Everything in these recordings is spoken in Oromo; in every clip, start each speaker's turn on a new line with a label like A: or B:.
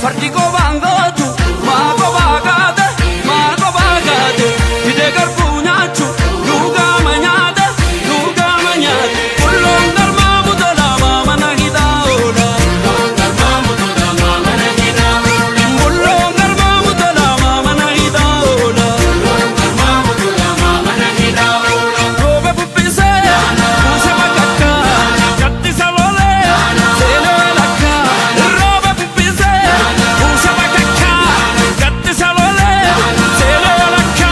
A: fardi ko bangotu ma ko bagade ide garbu nyachu luga manyade kullon darma mudala mana hidaola kullon darma mudala mana hidaola robe puppise use bakakka gatti salole sele lakka robe puppise use bakakka gatti salole sele lakka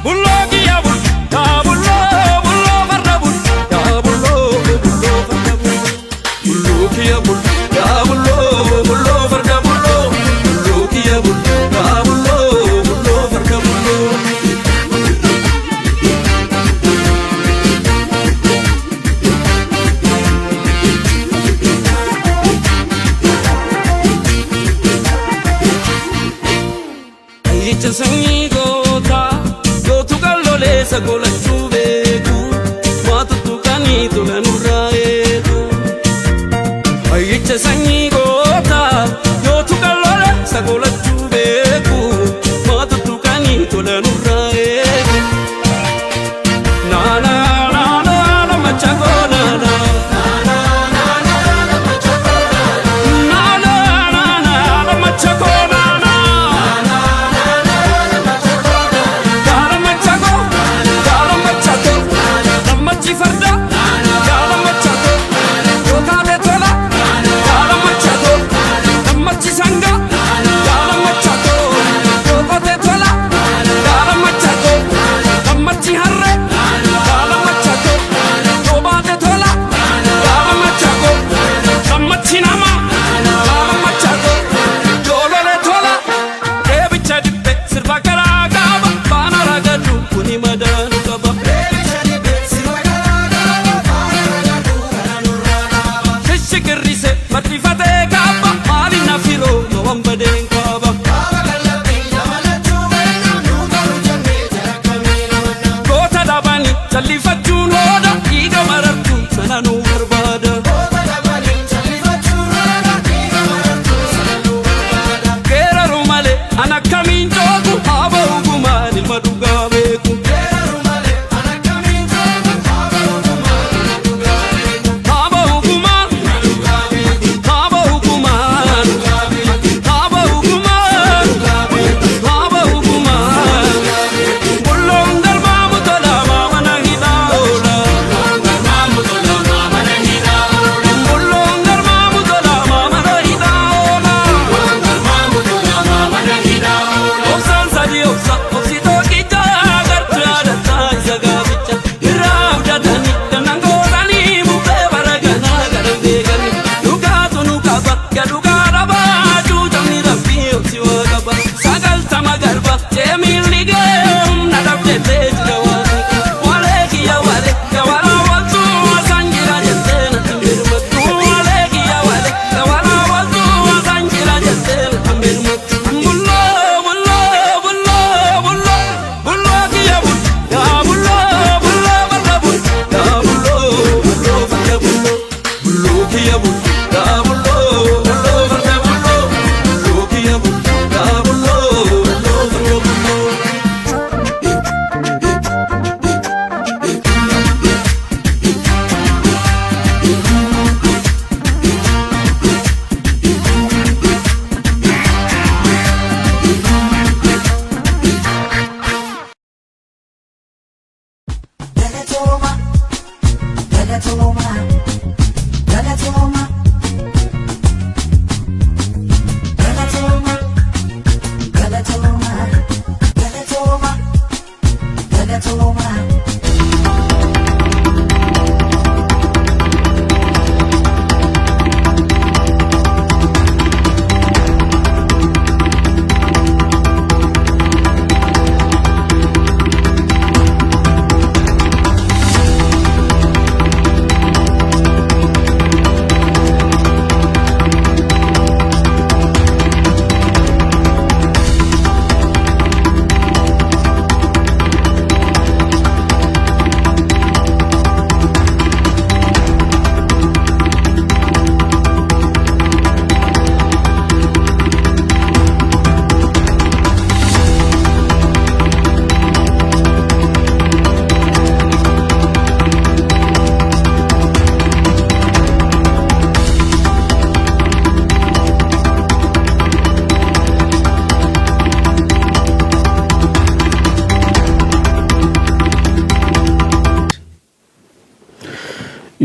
A: bullo kiya bul ya bullo farda bul ya bullo farda bul bullo kiya bul ya bullo farda bullo kiya bul ya bullo farda bullo Aicha sanyi gota yo tu kallole sagola chubeku matu tu kani tu ganuraeku Aicha sanyi gota yo tu kallole sagola chubeku matu tu kani tu ganuraeku na na na na na machago na na na na na na machago na na na na na machago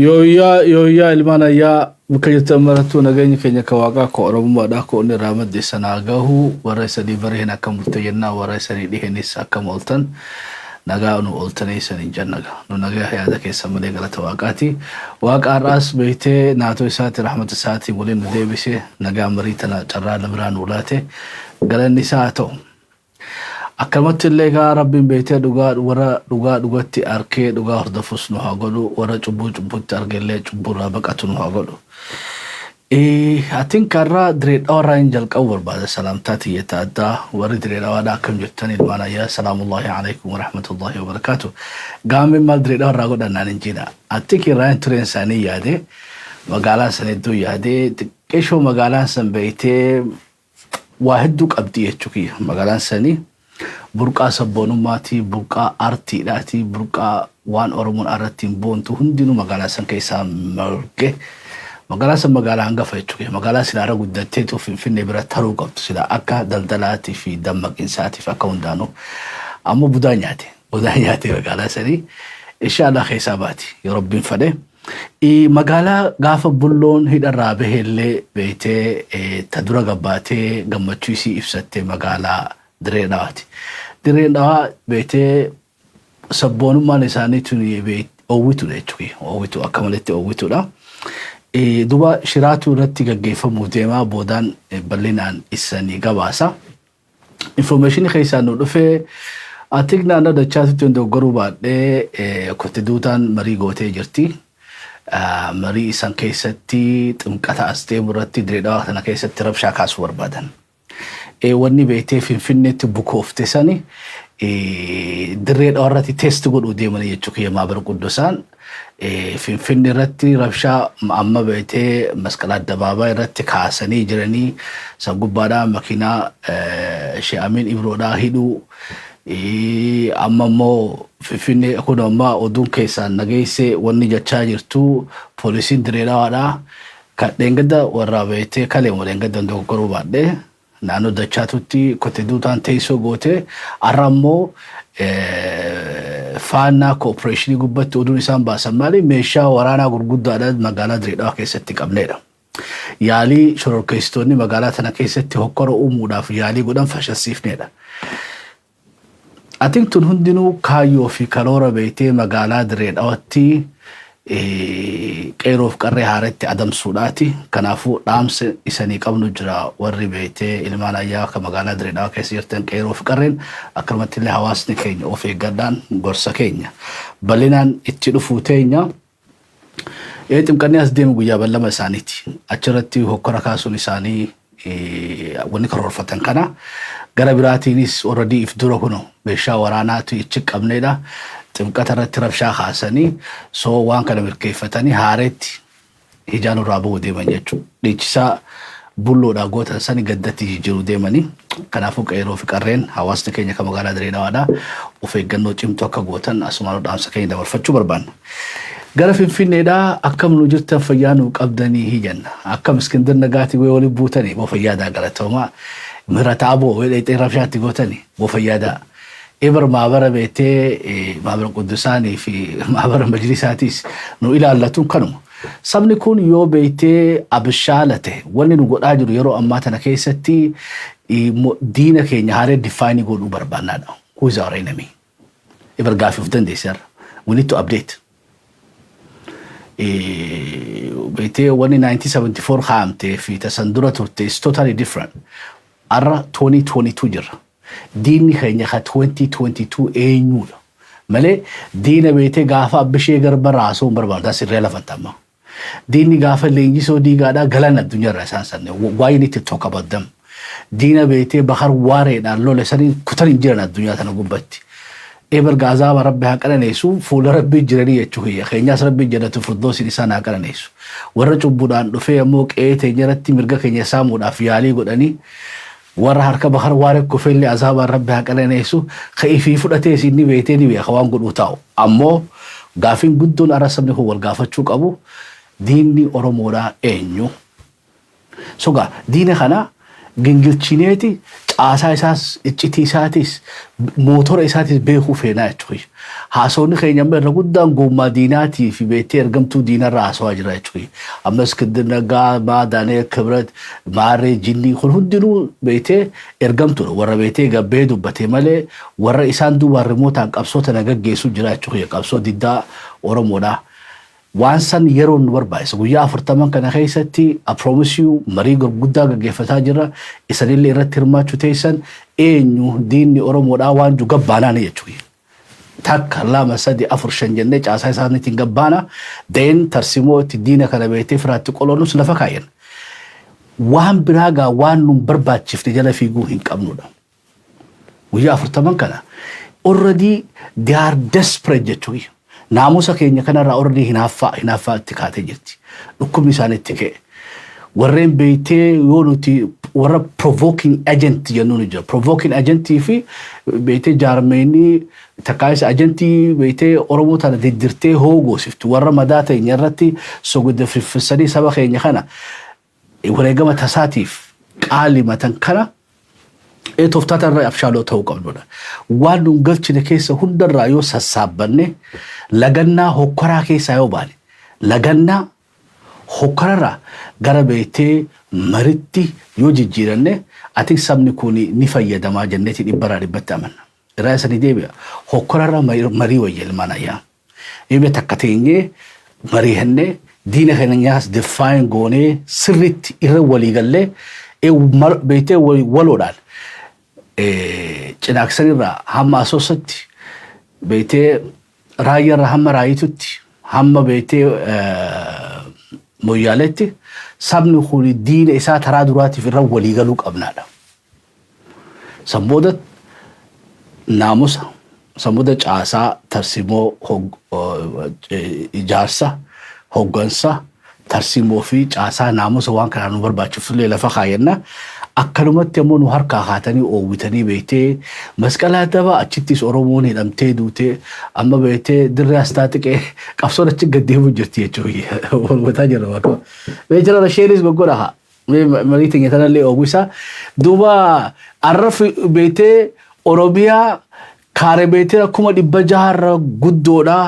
B: Yooyaa ilmaan ayyaa bakka jirtan marattuu nageenya keenya ka waaqaa ko oromummaadhaa ko inni irraa maddeessan haa gahu warra isanii bareen akka murteeyyannaa warra isanii dhiheenis akka mooltan nagaa nu ooltanii isanii jannaga nu nagaa yaada keessa malee galata waaqaati waaqa har'aas beeytee naatoo isaati rahmata isaati waliin nu deebise nagaa marii tana carraa lamiraan ulaate galanni isaa haa ta'u. Akkamatti illee gaa rabbiin beeytee dhugatti arkee dhugaa hordofus nu haa godhu warra cubbutti argellee cubburraa baqatu nu haa godhu. Atiin karraa direedhawarraa hin jalqabu barbaada salaamtaa tiyyata addaa warri direedhawaadhaa akkam jettan ilmaan ayyaa salaamullaahi alaikum warahmatullaahi wabarakaatu. Gaammin maal direedhawarraa godhannaan hin jina. Ati kirraan tureen isaanii yaade magaalaan san hedduu yaade xiqqeeshoo magaalaan san beeytee waa hedduu qabdi jechuu kiyya magaalaan sanii. Burqaa sabboonummaati, burqaa artiidhaati, burqaa waan Oromoon irratti boontu hundinuu magaalaa san keessaa marge. Magaalaa san magaalaa hangafa jechuudha. Magaalaa sinaara guddatteetu Finfinnee bira taruu qabdu sila akka daldalaatii fi dammaqinsaatiif akka hundaanuu. Ammoo budaa nyaate magaalaa sanii. Inshaallah keessaa baati yoo rabbiin fedhe. Magaalaa gaafa bulloon hidharraa baheellee beeytee ta dura gabbaatee gammachuu isii ibsattee magaalaa Dirree Dhawaati. Dirree Dhawaa beeytee sabboonummaan isaaniitu oowwituudha jechuudha. Oowwitu akka malatti oowwituudha. Duba shiraatuu irratti gaggeeffamuuf deemaa boodaan bal'inaan isanii gabaasa. Informationii keessaa nu dhufee atiik naannoo dachaatitti hundi oggaruu baadhee kotti duutaan marii gootee jirti. Marii isan keessatti ximqata as deemu irratti Dirree Dhawaa kana keessatti rabshaa kaasuu barbaadan. Wanni beeytee Finfinneetti bukoofte sani Dirree Dhawaarratti teesti godhuu deemanii jechuu kiyya maabara quddusaan Finfinnee irratti rabshaa amma beeytee masqala addabaabaa irratti kaasanii jiranii san gubbaadhaa makiinaa She'amiin Ibroodhaa hidhuu amma immoo Finfinnee kun ammaa oduun keessaan nageessee wanni jechaa jirtu poolisiin Dirree Dhawaadhaa kan dheengadda warraa beeytee kalee dheengadda dogoggoruu baadhee naannoo dachaatutti kotti duutaan teessoo goote arrammoo faannaa kooppereeshinii gubbatti oduun isaan baasan maali meeshaa waraanaa gurguddaadhaan magaalaa Dirree Dhawaa keessatti qabneedha. Yaalii shororkeessitoonni magaalaa tana keessatti hokkora uumuudhaaf yaalii godhan fashilsiifneedha. Atiin tun hundinuu kaayyoo fi karoora beeytee magaalaa Dirree Dhawaatti qeeroof qarree haaratti adamsuudhaati. Kanaafuu dhaamsa isanii qabnu jira warri beeytee ilmaan ayyaa akka magaalaa Dirree Dhawaa keessa jirtan qeeroof qarreen akkanumatti illee hawaasni keenya of eeggadhaan gorsa keenya bal'inaan itti dhufuu teenya. Ximqannee as deemu guyyaa ballama isaaniiti. Achirratti hokkora kaasuun isaanii wanni karoorfatan kana gara biraatiinis already if dura kuno meeshaa waraanaatu ichi qabneedha. Ximqata irratti rabshaa kaasanii soo waan kana mirkeeffatanii haareetti hijaan irraa bu'uu deeman jechuudha. Dhiichisaa bulloodhaa gootan sani gaddatti jijjiiruu deemanii. Kanaafuu qeeroo fi qarreen hawaasni keenya kan magaalaa Dirree Dhawaadhaa of eeggannoo cimtuu akka gootan asumaan dhaamsa keenya dabarfachuu barbaanna. Gara Finfinneedhaa akkam nu jirtan fayyaa nu qabdanii hijanna. Akkam Iskindir Nagaatii waliin buutanii boo fayyaadaa galatoomaa. Mirataa boo dheexee rabshaatti gootanii boo fayyaadaa. Eber maabara beeytee maabara quddusaanii fi maabara majlisaatis nu ilaallatuun kanuma. Sabni kun yoo beeytee abishaalate wanni nu godhaa jiru yeroo ammaa tana keessatti diina keenya haaree difaanii godhuu barbaannaadha. Who is our enemy? Eber gaafii of dandeesseerra. We need to update. Beeytee wanni 1974 haamtee fi tasan dura turte is totally different. Arra 2022 jirra. Diinni keenya ka 2022 eenyuudha. Malee diina beeytee gaafa abbishee garba raasuun barbaadaa sirree lafantamma. Diinni gaafa leenjisoo diigaadhaa galan addunyaarra isaan sanne. Why you need to talk about them? Diina beeytee bahar waareedhaan lole sanii kutan hin jiran addunyaa tana gubbatti. Eber gaazaa rabbi haa qananeessu fuula rabbii jiranii jechuu kiyya. Keenyaas rabbii jedhatu furdoosin isaan haa qananeessu. Warra cubbuudhaan dhufee ammoo qe'ee teenyarratti mirga keenya saamuudhaaf yaalii godhanii warra harka bahar waare kufellee azaabaan rabbi haa qananeessu ka'ifii fudhatee isinni beeytee ni beeka waan godhuu taa'u. Ammoo gaafiin guddoon arra sabni kun wal gaafachuu qabu diinni Oromoodhaa eenyu? Sogaa diina kana gingilchineeti caasaa isaas icciti isaatis mootora isaatis beekuu feenaa jechuudha. Haasawni keenya amma irra guddaan gommaa diinaatii fi beektee ergamtuu diinarraa haasawaa jira jechuudha. Ammas Iskindir Naggaa, Daani'el Kibret, Maarree Jinnii kun hundinuu beektee ergamtuudha. Warra beektee gabbee dubbatee malee warra isaan duubaan rimootaan qabsoota nagaggeessuu jira jechuudha. Qabsoo diddaa Oromoodhaa. Waan san yeroo nu barbaachisa guyyaa 40 kana keessatti aproomisiyu marii gurguddaa gaggeeffataa jira. Isanillee irratti hirmaachuu teessan eenyu diinni Oromoodhaa waan ju gabbaanaan jechuudha. Takka lama sadi afur shan jennee caasaa isaaniitiin gabbaana deen tarsimoo itti diina kana beektee firaatti qoloonus lafa kaayan. Waan biraagaa waan nu barbaachifte jala fiiguu hin qabnudha. Guyyaa 40 kana already they are desperate jechuudha. Naamusa keenya kanarraa already hinaaffaa itti kaatee jirti. Dhukkubni isaaniitti ka'e. Warreen beektee yoo nuti warra provoking agent jennuun jira. Provoking agentii fi beektee jaarmeenii takkaayisa agentii beektee Oromoo tana diddirtee hoogoosiftu. Warra madaa teenya irratti sogudda fiffisanii saba keenya kana wareegama tasaatiif qaalimatan kana tooftaata irraa abshaaloo ta'uu qabnudha. Waan nun galchine keessa hundarraa yoo sassaabbanne lagannaa hokkoraa keessaa yoo baane lagannaa hokkorarraa gara beektee maritti yoo jijjiiranne ati sabni kun ni fayyadamaa jenneeti dhibbarraa dhibbatti amanna. Irraa isanii deebi'a hokkorarraa marii wayya ilmaan ayyaa. Eebee takka teenyee marii hennee diina keenyaas define goonee sirriitti irra walii gallee beektee waloodhaan cinaaksanirraa hamma asoosatti beektee raayyaarraa hamma raayitutti hamma beektee moyyaaletti sabni kun diina isaa taraa duraatiif irra walii galuu qabnaadha. Sammooda naamusa sammooda caasaa tarsimoo ijaarsa hoggansa tarsimoo fi caasaa naamusa waan kanaan nu barbaachifullee lafa kaayanna. Akkanumatti ammoo nu harkaa haatanii oowwitanii beektee masqalaa daba achittis Oromoon hidhamtee duutee amma beektee dirree astaa xiqqee qabsoon achi gaddeemu jirti jechuudha. Walbataa jira waaqaa. Beekira Rasheenis goggoodha. Marii teenya tanallee oowwisaa. Duuba arraf beektee Oromiyaa kaare beektee 600 guddoodha.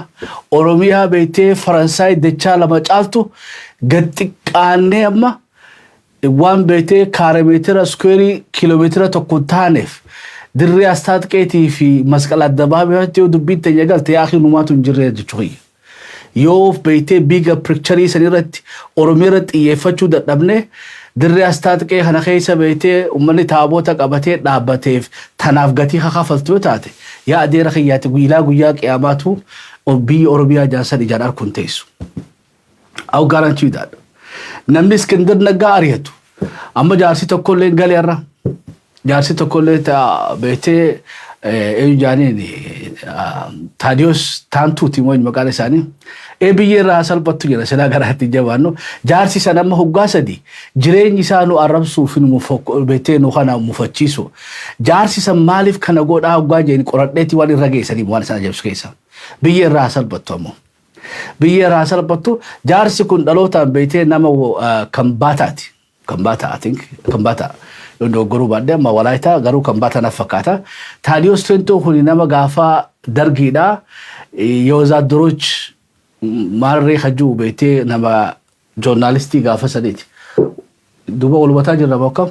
B: Oromiyaa beektee Faransaay dachaa lama caaltu gad xiqqaannee amma waan beektee kaarameetira square kiiloomeetira tokko taaneef dirree astaa xiqqeetii fi masqala addabaabiyaatti yoo dubbiin teenya galte yaa numaatu hin jirre jechuudha. Yoo beektee biga picture sanirratti Oromiyaa irratti xiyyeeffachuu dadhabne dirree astaa xiqqee kana keessa beektee uummanni taaboota qabatee dhaabbateef tanaaf gatii kakafaltu yoo taate yaa adeera kiyyaatti guyyaa qiyaamaatu biyyi Oromiyaa jaarsan ijaan arkuun teessu. I'll guarantee you that. Namni Iskindir Naggaa ari'atu. Amma jaarsi tokkollee galeerra. Jaarsi tokkollee beektee jaaniin Taadiyoos Taantuuti moo maqaan isaanii. Biyyeerraa salphattu jira silaa garaatti jabaannu. Jaarsi sana amma hoggaa sadii jireenyi isaa nu arrabsuuf beektee nu kana mufachiisu. Jaarsi san maaliif kana godhaa hoggaa jeen qoradheetti waan irra geessanii waan isaan ajabsu keessa. Biyyeerraa salphattu ammoo. Biyyeerraa salphattu jaarsi kun dhalootaan beektee nama Kambaataati. Kambaata I think Kambaata. Dogoru baadiyyaa amma Walaayitaa garuu Kambaata na fakkaata. Taadiyoos Taantoo kun nama gaafa dargiidha. Yoozaadoroch Maarree Hajuu beektee nama joornaalistii gaafa sadiiti. Duuba walbataa jirra bokkam.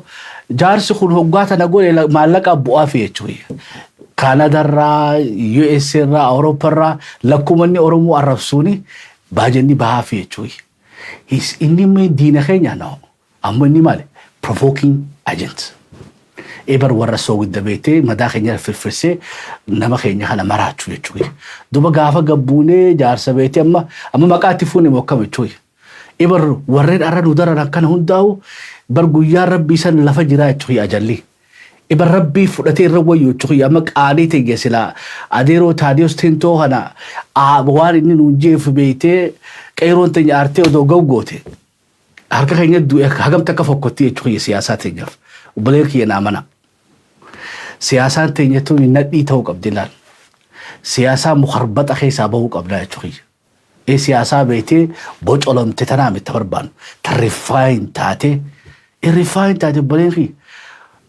B: Jaarsi kun hoggaa tana godhe maallaqa bu'aa fi jechuudha. Kaanadarraa, USirraa, Awuroopparraa lakkumanni Oromoo arrabsuuni baajanni bahaa fi jechuudha. Inni diina keenya na'u. Amma inni maali? Provoking agent. Ebar warra soogidda beektee madaa keenya firfirsee nama keenya kana maraachuu jechuudha. Duuba gaafa gabbuunee jaarsa beektee amma maqaatti fuune mokkame jechuudha. Ebar warreen arra nu daran akkana hundaa'u bar guyyaa rabbii san lafa jiraa jechuudha ajalli. Ebar rabbii fudhatee irra wayyu jechuudha amma qaalii ta'e silaa adeeroo Taadiyoos Taantoo kana waan inni nuun jeefu beektee qeeroon teenya aartee odoo gawgoote. Harka keenya hagamta akka fokkotti jechuudha siyaasaa teenyaaf. Obbolee kiyya naamana. Siyaasaan teenyattuu nadhii ta'uu qabdi laal. Siyaasaa mukharbata keessaa bahuu qabda jechuudha. Siyaasaa beektee bocolomte tanaa miti barbaannu. Tan rifaayin taate obboleen kiyya.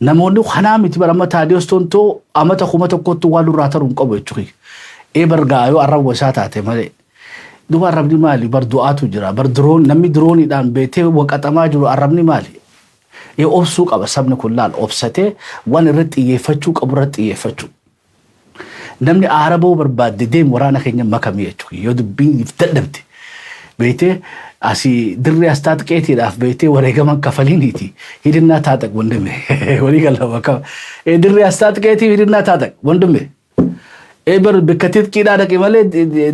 B: namoonni kanaa miti barama taadiyoos tontoo amata kuma tokkotti waan durraa taruun qabu jechuudha. Bargaayoo arraba isaa taate malee. Duba arrabni maali? Bar du'aatu jira. Bar diroon namni dirooniidhaan beetee waqaxamaa jiru arrabni maali? Obsuu qaba sabni kun laal obsatee waan irratti xiyyeeffachuu qabu irratti xiyyeeffachuu. Namni araboo barbaadde deemu waraana keenya makamii jechuudha. Yoo dubbiin dadhabde beetee asii dirree astaat qeetiidhaaf beetee wareegaman kafaliiniiti. Hidhinnaa taataq wandime. Walii galama qaba. Dirree astaat qeetii hidhinnaa taataq wandime. Bar bikkatit kiidhaa dhaqe malee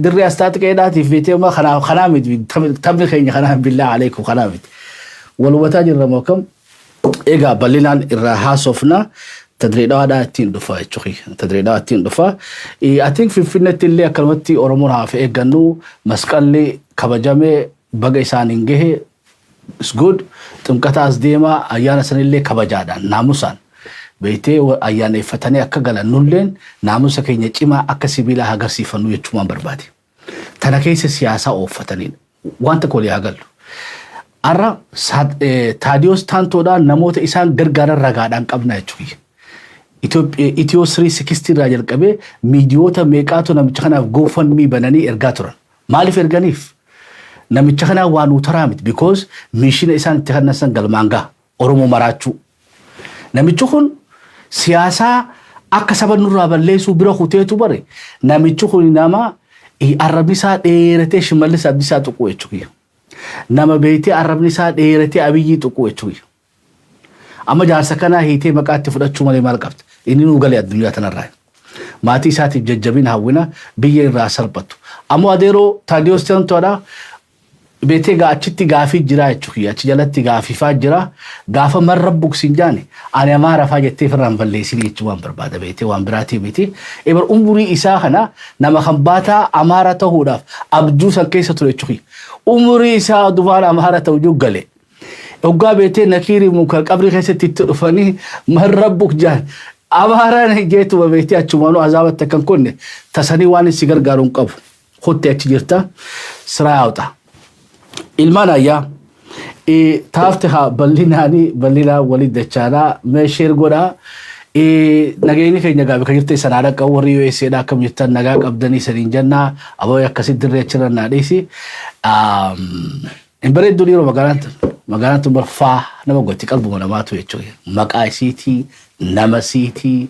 B: dirree astaat qeedhaatiif beetee ma kanaa miti taphni keenya kanaa billaa aleekum kanaa miti. Walumataa jirra moo kam? Egaa bal'inaan irraa haasofna tadreedhaadhaa ittiin dhufa jechuudha. Tadreedhaa ittiin dhufa. I think Finfinneetti illee akkanumatti Oromoon haa fi eeggannu masqalli kabajamee baga isaaniin gahe is good. Ximqataas deema ayyaana sanillee kabajaadhaan naamusaan beetee ayyaaneffatanii akka galan nulleen naamusa keenya cimaa akka sibiilaa agarsiifannu jechuun barbaade. Tana keessa siyaasaa ooffataniin wanta kolii agallu. Arra taadiyoos taantoodhaan namoota isaan gargaaran ragaadhaan qabna jechuudha. Itiyoo 360 irraa jalqabee miidiyoota meeqaatu namicha kanaaf GoFundMe bananii ergaa turan. Maaliif erganiif? Namicha kanaaf waan utaraa miti because miishina isaan itti kannasan galmaangaa Oromoo maraachuu. Namichi kun siyaasaa akka saba nurraa balleessuu bira kuteetu bare. Namichi kun nama arrabni isaa dheeratee Shimallis Abdiisaa tuquu jechuudha. Nama beetee arrabni isaa dheeratee Abiyyii tuquu jechuudha. Amma jaarsa kanaa hiitee maqaatti fudhachuu malee maal qabda? Inni nu galee addunyaa tanarraa. Maatii isaatiif jajjabina hawwina biyya irraa salphatu. Ammoo adeeroo taadiyoos tantoodhaa beetee achitti gaafii jira jechuudha. Achi jalatti gaafiifaa jira. Gaafa marra buksiin jaane ani Amaara faa jettee firraan balleessinii jechuun waan barbaada beetee waan biraatii miti. Ebar umurii isaa kana nama kan baataa Amaara ta'uudhaaf abjuu san keessa ture jechuudha. Umurii isaa dubaan Amaara ta'uu galee. Oggaa beetee nakiirii muka qabri keessatti itti dhufanii marra bukjaan Amaaraan jeetuma beetee achumaanuu azaabatti akkan kunne tasanii waan si gargaaruun qabu. Hottee achi jirta siraa yaa'uudha. Ilmaan ayyaa taafte haa bal'inaa walii dachaanaa meesheer godhaa. Nageenyi keenya gaabii kan jirte sanaadha qabu warri USAdha akkam jettan nagaa qabdanii saniin jennaa aboo akkasitti dirree achirra naadhiisi. Hin bareeddu dhiiroo magaalaan tun barfaa nama gotti qalbuma namaatu jechuudha. Maqaa isiitii nama siitii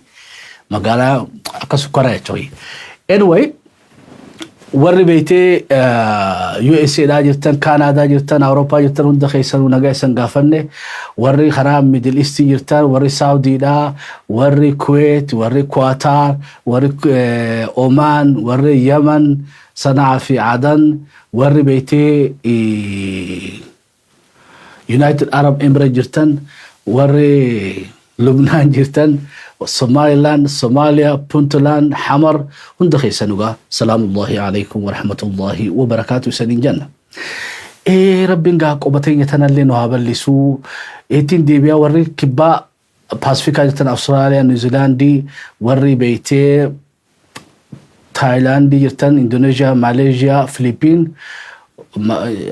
B: magaalaa akka sukkaraa jechuudha. Anyway warri beetee USAdha jirtan Kanaadaa jirtan Awurooppaa jirtan hunda keessanuu nagaa isan gaafanne warri karaa Middle East jirtan warri Saudiidha warri Kuwait warri Qatar warri Oman warri Yemen Sanaa fi Adan warri beetee United Arab Emirates jirtan warri Lubnaan jirtan Somaliland, Somalia, Puntland, Hamar, hunda khaysanuga. Salamullahi alaykum wa rahmatullahi wa barakatuh sanin janna. Rabbin ga qobatay yatanalli no haballisu. Etin debiya warri kibba Pacifica jirtan Australia, New Zealand, warri beete Thailand jirtan Indonesia, Malaysia, Philippines,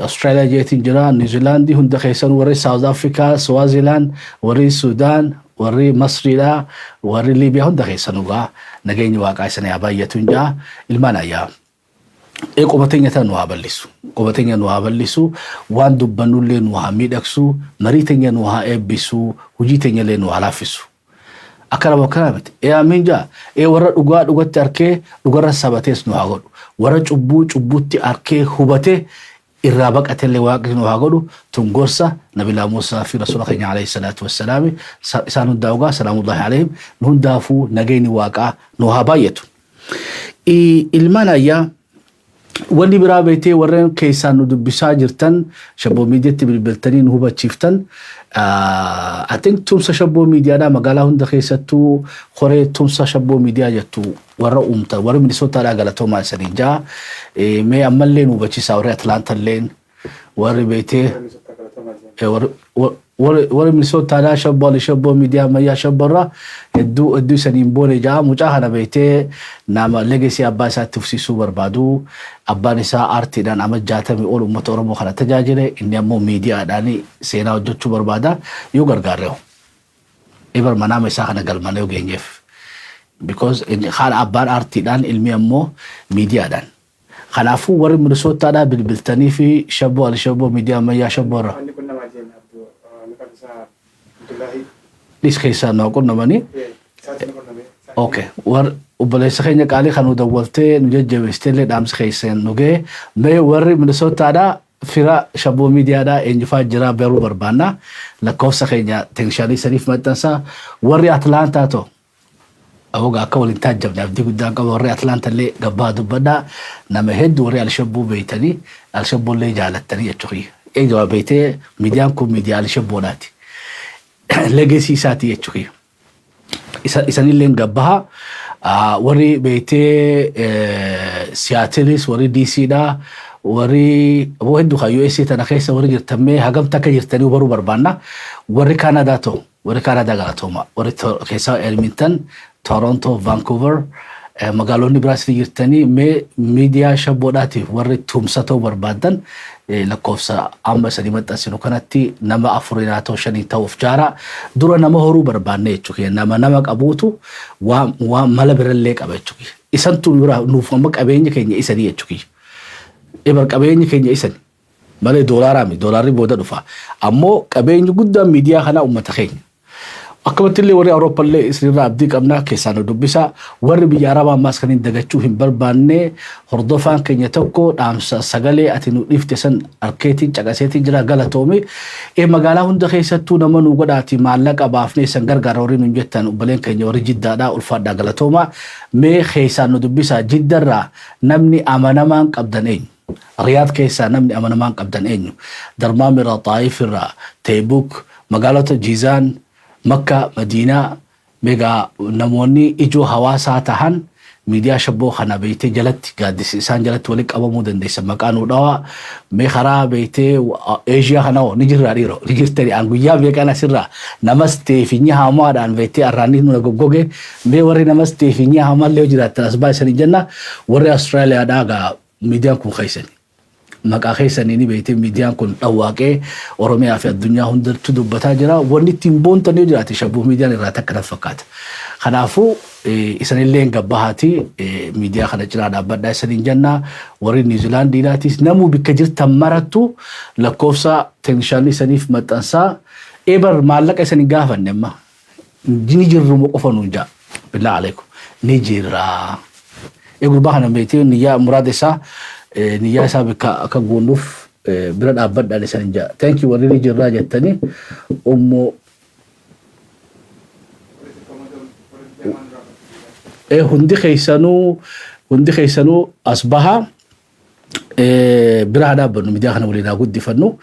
B: Australia jetin jira, New Zealand hunda khaysanu warri South Africa, Swaziland, warri Sudan, warri Masriidha warri Libiyaa hunda keessanugaa nageenyi waaqaa isanii abayyatuun jaa ilmaan ayyaa. Qobateenya tan nu haballisu. Qobateenya nu haballisu waan dubbannullee nu haa miidhagsu marii teenya nu haa eebbisu hojii teenyallee nu haa laaffisu. Akkana bakkana miti. Amiin jaa. Warra dhugatti arkee dhugarra sabatees nu haa godhu. Warra cubbuutti arkee hubatee irraa baqatellee waaqni nu haa godhu tun gorsa Nabiyyullah Muusaa fi Rasuula keenya alayhi salaatu wassalaam isaan hundaa ugaa salaamullahi alayhim nu hundaafuu nageenyi waaqaa nu haa baay'atu. Ilmaan ayyaa wanni biraa beetee warreen keessaan nu dubbisaa jirtan shabboo miidiyaatti bilbiltanii nu hubachiiftan I think tumsa shabboo miidiyaadhaa magaalaa hunda keessattuu horee tumsa shabboo miidiyaa jettu warra uumtan warra Minisootaadhaa galatoomaa isaniin jaa mee ammallee nu hubachiisaa warri Atlaantalleen warri beetee warri Minisootaadhaa shabboo miidiyaa ammayyaa shabboorraa hedduu isaniin boone jaa mucaa kana beetee nama legacy abbaa isaatti ufsiisuu barbaadu abbaan isaa aartiidhaan ama 60 ol uummata Oromoo kana tajaajile inni ammoo miidiyaadhaan seenaa hojjechuu barbaada yoo gargaarreewu. ebar manama isa kana galmane ogeenyeef because khaan abbaan aartiidhaan ilmi ammoo miidiyaadhaan kanaafuu warri Minnesootaadhaa bilbiltanii fi shabboo al-shabboo miidiyaa ammayyaa shabboo irra dhis keessaa noo qunnamanii okay war obboleessa keenya qaalii kan nu dawwaltee nu jajjabeessiteellee dhaamsa keessan nu ga'e mee warri Minnesootaadhaa fira shabboo miidiyaadhaa eenyufaa jira baruu barbaanna lakkoofsa keenya teeknishaanii saniif maxxansa warri Atlaantaa too أوجا كول إنتاج جبنا بدي قدام كول وري أتلانتا اللي قبادو بدا نما هد وري الشبو بيتني الشبو اللي جعل التريه تشوي إيه جوا بيته ميديانكم ميديا الشبو ناتي لجسي ساتي تشوي إساني اللي نقبها وري بيته سياتلس وري دي سي دا وري أبو هندو خا يو إس سي تناخيس وري جرتمي هجم تك جرتني وبرو بربانا وري كندا تو وري كندا غلطوما وري كيسا إلمنتون تورونتو فانكوفر مقالوني براس يرتني ميديا شبوداتي وري تومساتو بربادن لكوفسا أما سليمت أسينو كانتي نما أفريناتو شني توف جارا دورا نما هرو برباني تشوكي نما أبوتو ومالبر الليك أبيتشوكي إسانتو نورا نوفمك أبيني كيني إساني يتشوكي إبرك أبيني كيني إساني مالي دولاري بودا نفا أمو أبيني قدام ميديا خنا أمتخين أكملت اللي وري أوروبا اللي إسرائيل عبديك أبنا كيسانو دبسا وري بيارابا ماسكنين دقاتشو هم برباني هردوفان كين يتوكو نامسا سغالي أتنو نفتسن أركيتين چاقاسيتين جرا غلطومي مقالا هند خيساتو نمانو قداتي معلق أبافني سنگر غاروري ننجتان وبلين كين يوري جدا دا ألفاد دا غلطوما مي خيسانو دبسا جدا را نمني أمانمان قبدانين رياض كيسا نمني أمانمان قبدانين درمامي را طائف را تيبوك مقالة جيزان مكة مدينة ميغا نموني إجو هواسا تهان ميديا شبو خنا بيتي جلت قادس إنسان جلت ولك أبا مودن ديسا مكانو دوا ميخرا بيتي إيجيا خناو نجر راريرو نجر تري أنقويا بيكانا سرا نمستي في نيها هما دان بيتي أراني نغوغوغي مي وري نمستي في نيها هما اللي وجرات تنسباي سني جنة وري أستراليا داغا ميديا كون خيسني مقاخي سنيني بيتي ميديان كون أواقي أوروميا في الدنيا هندر تدوبتا جرا وني تيمبون تنيو جرا تشبه ميديان الراتك رفقات خنافو إسان اللي نقبهاتي ميديا خنا جرا دابدا سنين جنة وري نيوزيلاند ديناتيس نمو بكجر تمرتو لكوفسا تنشاني سنيف متنسا إبر مالك إسان نقافا نما نجر رموقفا ننجا بالله عليكم نجر يقول بحنا بيتي نيا مرادسا نيا سابق كغونوف برد أبد على سنجا thank you وريني جرا جتني هندي خيسانو أصبحا برهدا بنو مدياخنا ولينا قد دفنو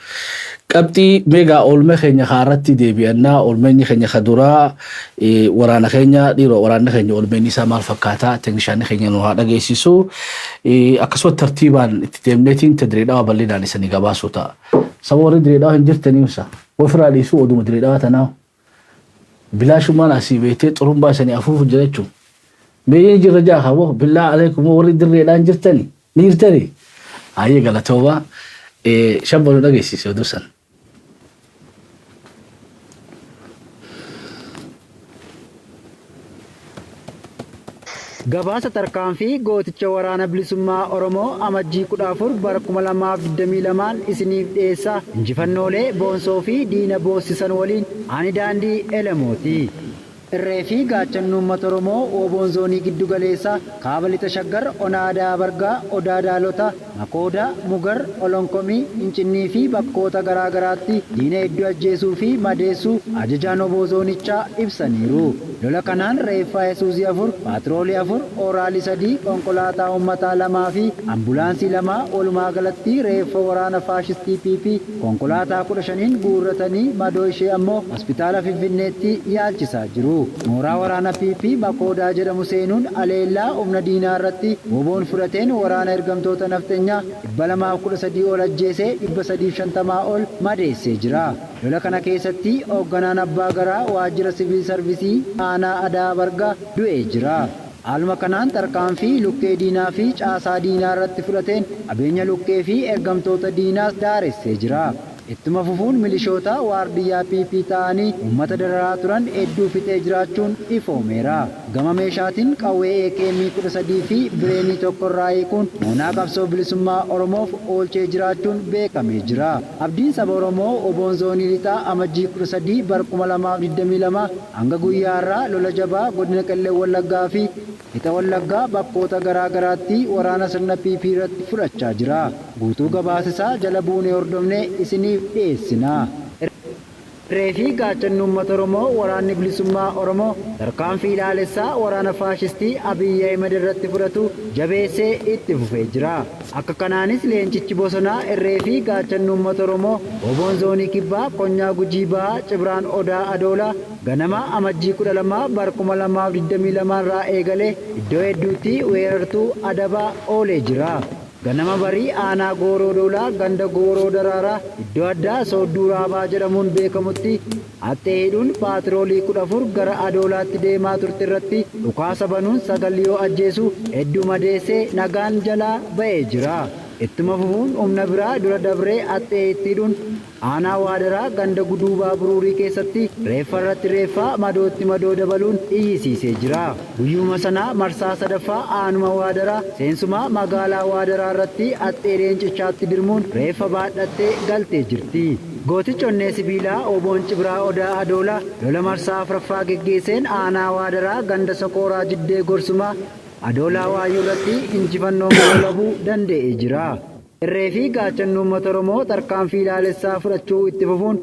B: قبتي ميغا أولمي خينيا خارتي دي بيانا أولمي خينيا خدورا ورانا خينيا ديرو ورانا خينيا أولمي نسا مال فكاتا تنشاني خينيا نوهادا جيسيسو أكسو ترتيبان اتتمنيتين تدريدا وبالينا نساني قباسو تا سووري دريدا هنجرتني مسا وفرا ليسو ودوم دريدا تناو بلا شما ناسي بيتي طرمبا ساني أفوف جريتشو بيجي رجاها وو بالله عليكم وري دريدا هنجرتني نيرتني هاي غلطوبا شابو نغيسيسو دوسان
C: gabaasa tarkaanfii gooticha waraana bilisummaa Oromoo amajjii 14 bara 2022 isiniif dhiyeessa injifannoolee boonsoo fi diina boossisan waliin ani daandii Elemooti. Irreefi gaachannu uummata Oromoo oboonzoonii giddu galeessa kaabalixa shaggar onaadaa bargaa odaa daalota makooda mugar olonkomii incinnii fi bakkoota garaa garaatti diina hedduu ajjeesuu fi madeessuu ajajaan obozoonichaa ibsaniiru. Lola kanaan reeffaa Yesuusii 4 paatroolii 4 ooraalii 3 konkolaataa uummataa 2 fi ambulaansii 2 walumaa galatti reeffa waraana faashistii PP konkolaataa 15 guurratanii madoo ishee ammoo hospitaala Finfinneetti yaalchisaa jiru. Mooraa waraana PP Makoodaa jedhamu seenuun aleellaa humna diinaa irratti oboon fudhateen waraana ergamtoota nafxeenyaa 213 ol ajjeesee 350 ol madeessee jira. Lola kana keessatti hoogganaan abbaa garaa waajjira siviil sarvisii aanaa Adaa Bargaa du'ee jira. Haaluma kanaan tarkaanfii lukkee diinaa fi caasaa diinaa irratti fudhateen qabeenya lukkee fi ergamtoota diinaas daaressee jira. Ittuma fufuun milishoota waardiyyaa PP ta'anii uummata dararaa turan hedduu fixee jiraachuun ifoomeera. Gama meeshaatiin qawwee AK-13 fi bireenii tokkorraa eeguun moonaa qabsoo bilisummaa Oromoof oolchee jiraachuun beekamee jira. Abdiin saba Oromoo oboon zoonii lixaa amajjii 13 bara 2022 hanga guyyaa irraa lola jabaa godina Qellem Wallaggaa fi Lixa Wallaggaa bakkoota garaa garaatti waraana sirna PP irratti fudhachaa jira. Guutuu gabaasisaa jala buunee hordofnee isiniif dhiyeessina. Reefi gaachanni uummata Oromoo waraanni bilisummaa Oromoo tarkaanfii ilaalessaa waraana faashistii Abiyyi Ahmed irratti fudhatu jabeessee itti fufee jira. Akka kanaanis leencichi bosonaa Reefi gaachanni uummata Oromoo oboon zoonii kibbaa Konyaa Gujii Bahaa Cibraan Odaa Adoolaa ganama amajjii 12 bara 2022 irraa eegalee iddoo hedduutti weerartuu adabaa oolee jira. Ganama barii aanaa Gooroo Doolaa ganda Gooroo Daraaraa iddoo addaa Soodduu Raabaa jedhamuun beekamutti atteehiidhuun paatroolii 14 gara Adoolaatti deemaa turte irratti dhukaasa banuun 9 yoo ajjeesu hedduu madeessee nagaan jalaa ba'ee jira. Ittuma fufuun humna biraa dura dabree atteehiidhuun aanaa Waadaraa ganda Guduubaa Buruurii keessatti reeffa irratti reeffa madootti madoo dabaluun iyyisiisee jira. Guyyuma sanaa marsaa sadaffaa aanuma Waadaraa seensuma magaalaa Waadaraa irratti attee leencichaatti dirmuun reeffa baadhattee galtee jirti. Gootichi onnee sibiilaa oboon Cibraa Odaa Adoolaa lola marsaa afuraffaa geggeesseen aanaa Waadaraa ganda Sokooraa Jiddee Gorsumaa Adoolaa Waayuu irratti injifannoo goolabuu danda'ee jira. Reefi gaachanni uummata Oromoo tarkaanfii ilaalessaa fudhachuu itti fufuun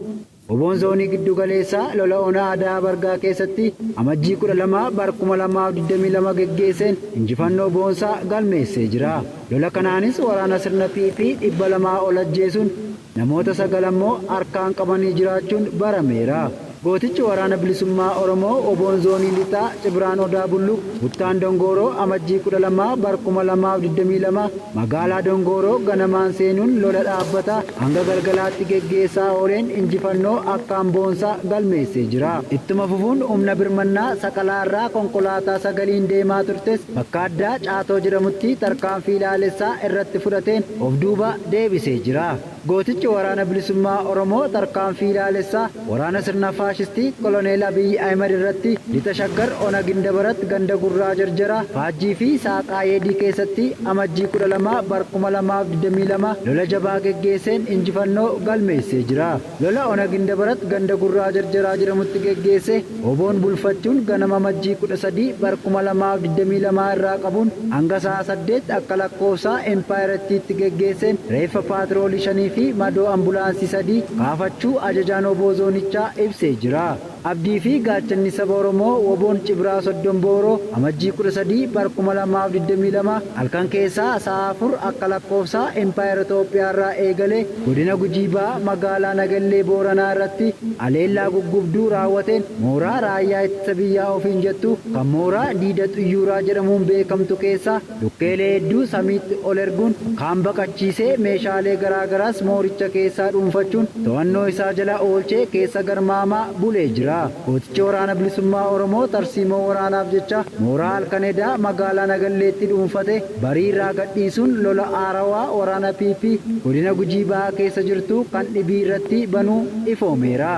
C: oboon zoonii giddu galeessaa lola onaa Adaa Bargaa keessatti amajjii 12 bara 2022 geggeesseen injifannoo boonsaa galmeessee jira. Lola kanaanis waraana sirna PP 200 ol ajjeesuun namoota 9 immoo harkaan qabanii jiraachuun barameera. Gootichi waraana bilisummaa Oromoo oboon zoonii lixaa Cibraan Odaa Bulluq Buttaan Dongooroo amajjii 12 bara 2022 magaalaa Dongooroo ganamaan seenuun lola dhaabbataa hanga galgalaatti geggeessaa ooleen injifannoo akkaan boonsaa galmeessee jira. Ittuma fufuun humna birmannaa Saqalaarraa konkolaataa 9 deemaa turtes bakka addaa Caatoo jedhamutti tarkaanfii ilaalessaa irratti fudhateen of duuba deebisee jira. Gootichi waraana bilisummaa Oromoo tarkaanfii ilaalessaa waraana sirna faashistii koloneel Abiyyi Ahmed irratti lixa Shaggar Ona Gindabarat ganda Gurraa Jarjaraa Faajjii fi Saaqaa Yeedii keessatti amajjii 12 bara 2022 lola jabaa geggeesseen injifannoo galmeessee jira. Lola Ona Gindabarat ganda Gurraa Jarjaraa jedhamutti geggeesse oboon bulfachuun ganama amajjii 13 bara 2022 irraa qabuun hanga sa'a 8 akka lakkoofsa Empaayirettiitti geggeesseen reeffa paatroolii 5 fi madoo ambulaansii 3 kaafachuu ajajaan oboo zoonichaa ibsee jira. Abdii fi gaachanni saba Oromoo oboon Cibraa Soddonbooroo amajjii 13 bara 2022 halkan keessaa sa'a 4 akka lakkoofsa Empaayer Itoophiyaa irraa eegalee godina Gujii Bahaa magaalaa Nagallee Booranaa irratti aleellaa guggubduu raawwateen mooraa raayyaa ittisa biyyaa ofiin jettu kan mooraa Diida Xuyyuuraa jedhamuun beekamtu keessaa lukkeelee hedduu samiitti ol erguun kaan baqachiisee meeshaalee garaa garaas mooricha keessaa dhuunfachuun to'annoo isaa jala oolchee keessa garmaamaa bulee jira. Gootichi waraana bilisummaa Oromoo tarsiimoo waraanaaf jecha mooraa halkaneedaa magaalaa Nagalleetti dhuunfate barii irraa gadhiisuun lola aarawaa waraana PP godina Gujii Bahaa keessa jirtu kan dhibii irratti banuu ifoomeera.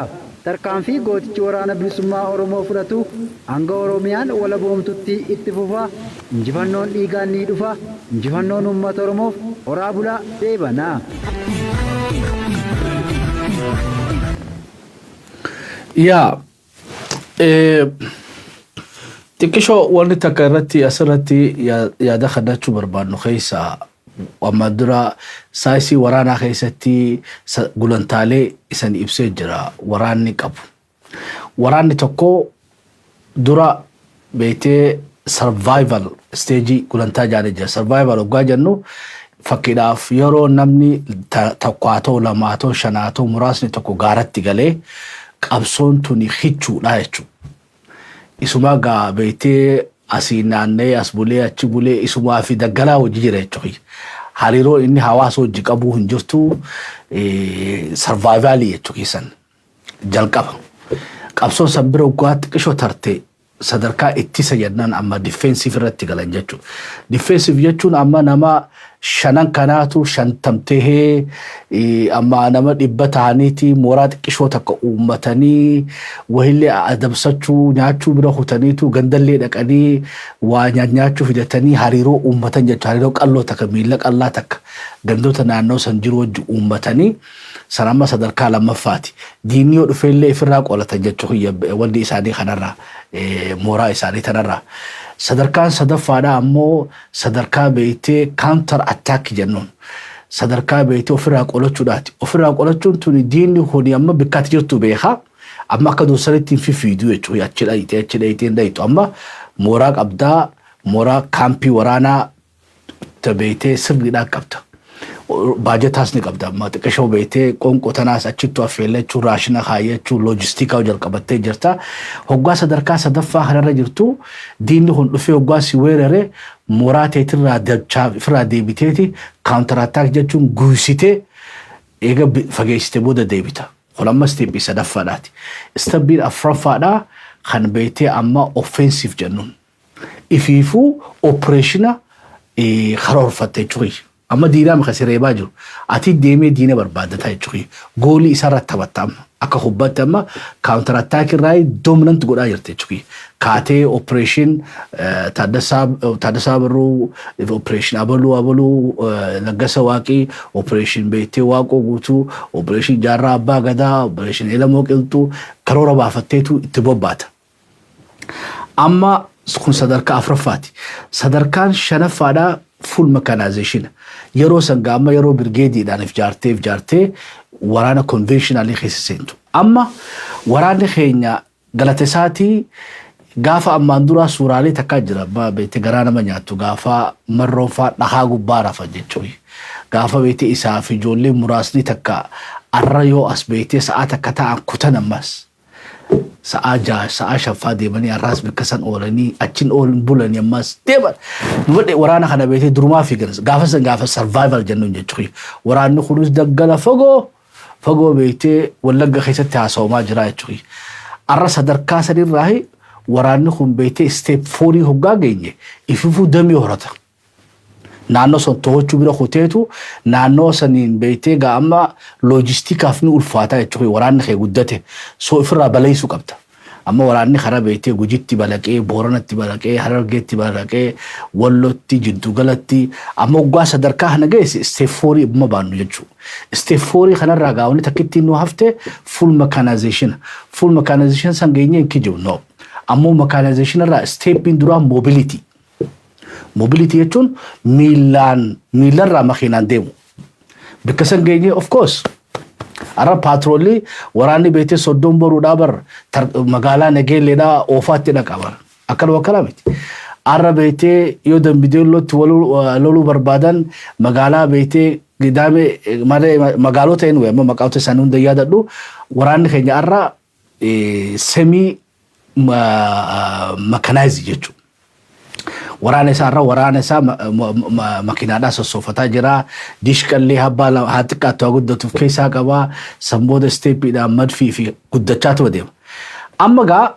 C: Tarkaanfii gootichi waraana bilisummaa Oromoo fudhatu hanga Oromiyaan walaboomtutti itti fufa. Injifannoon dhiigaan ni dhufa. Injifannoon uummata Oromoof horaa bulaa deebana.
B: Yaa xiqqishoo wanni takka irratti asirratti yaada kadhachuu barbaadnu keessaa amma dura saayisii waraanaa keessatti gulantaalee isan ibsee jira waraanni qabu. Waraanni tokko dura beetee survival stage gulantaa jaaree jira. Survival waggaa jennu fakkiidhaaf yeroo namni tokko haa ta'u lama haa ta'u shan haa ta'u muraasni tokko gaaratti galee qabsoon tuni hichuudha jechuudha. Isuma gaa beetee asii naannee as bulee achi bulee isumaa fi daggalaa hojii jira jechuudha. Hariiroo inni hawaasa hojii qabuu hin jirtu survivalii jechuudha keessan jalqaba. Qabsoon san bira waggaa xiqqishoo tarte sadarkaa ittisa jennaan amma defensive irratti galan jechuudha. Defensive jechuun amma nama shanan kanaatu shantamtee amma nama dhibba ta'aniiti mooraa xiqqishoo takka uummatanii wahillee adamsachuu nyaachuu bira hutaniitu gandallee dhaqanii waa nyaachuu fidatanii hariiroo uummatan jechuudha. Hariiroo qalloo takka miila qallaa takka gandoota naannoo san jiru wajji uummatanii sanamma sadarkaa lammaffaati. Diinni yoo dhufeellee ofirraa qolatan jechuudha wanti isaanii kanarraa mooraa isaanii tanarraa. Sadarkaan sadaffaadha ammoo sadarkaa beeytee counter attack jennuun. Sadarkaa beeytee ofirraa qolachuudhaati. Ofirraa qolachuun tuni diinni huni amma bikkaatti jirtu beekaa. Amma akka dursanitti hin fifiiduu jechuudha. Achi dhayiitee hin dhayitu. Amma mooraa qabdaa mooraa kaampii waraanaa beeytee sirriidhaan qabda. Baajetaas ni qabda amma xiqqishoo beeytee qonqotanaas achittu affeellachuu raashina kaayyachuu loojistikaa jalqabattee jirta. Hoggaa sadarkaa sadaffaa kanarra jirtu diinni kun dhufee hoggaa si weerare mooraa teetirraa dachaa ofirraa deebiteeti counter attack jechuun guusitee eega fageessitee booda deebita. Kun amma isteeppii sadaffaadhaati. Isteeppiin afuraffaadhaa kan beeytee amma offensive jennuun. Ifiifuu opereeshina karoorfattee jechuudha. Amma diinaa maka sireebaa jiru. Ati deemee diina barbaadataa jechuudha. Goolii isarratti taphatta amma. Akka hubbatti amma counter attack irraa dominant godhaa jirti jechuudha. Kaatee operation Taaddasaa Birruu, operation Abaluu, Laggasa Waaqii, operation Beettee Waaqoo Guutuu, operation Jaarraa Abbaa Gadaa, operation Elamoo Qilxuu karoora baafatteetu itti bobbaata. Amma kun sadarkaa afuraffaati. Sadarkaan shanaffaadhaa full mechanization. Yeroo sangaa amma yeroo birgeediidhaan ijaartee waraana conventionally keessa seentu. Amma waraanni keenya Galatesaatii gaafa ammaan duraa suuraalee takkaa jira. Beete garaa nama nyaattu gaafa marroonfaa dhahaa gubbaa rafa jechuudha. Gaafa beete isaa fi ijoollee muraasni takka arra yoo as beete sa'a takka ta'an kutan ammas. Sa'a shaffaa deemanii arraas bikkasan oolanii achiin oolin bulanii ammas deeman. Nuwadhe waraana kana beetee durumaa fi gaafa survival jennuun jechuudha. Waraanni kunis daggala fagoo beetee Wallagga keessatti haasa'umaa jira jechuudha. Arra sadarkaa sanirraa waraanni kun beetee step 4 hoggaa geenye ififuu damee horata. Naannoo son to'achuu bira kuteetu naannoo saniin beeytee amma loojistikaaf ni ulfaataa jechuudha. Waraanni kee guddate soo ofirraa baleessuu qabda. Amma waraanni karaa beeytee Gujitti balaqee, Booranatti balaqee, Harargeetti balaqee, Wallotti, Jiddugalatti amma hoggaa sadarkaa kana geesse step 4 ibma baannu jechuudha. Step 4 kanarraa gaawonni takkittiin nu hafte full mechanization. Full mechanization san geenye hin kijibu no. Ammoo mechanization irraa steppiin duraa mobility. Mobility jechuun miilarraa makiinaan deemu. Bakka san geenye of course. Arra paatroolii waraanni beetee Soddon boruudhaa bar magaalaa Nageelleedhaa oofaatti dhaqa bar. Akkana miti. Arra beetee yoo Dambidollootti loluu barbaadan magaalaa beetee gidaame magaalota hin amma maqaawota isaanii hunda yaadadhu waraanni keenya arra semi mechanized jechuudha. Waraana isaa makiinaadhaa sossoofataa jira. Dishqallee habbaa haa xiqqaattu haa guddatuuf keessaa qabaa. Sanbooda steeppiidhaan madfii fi guddachaatu deema. Amma gaa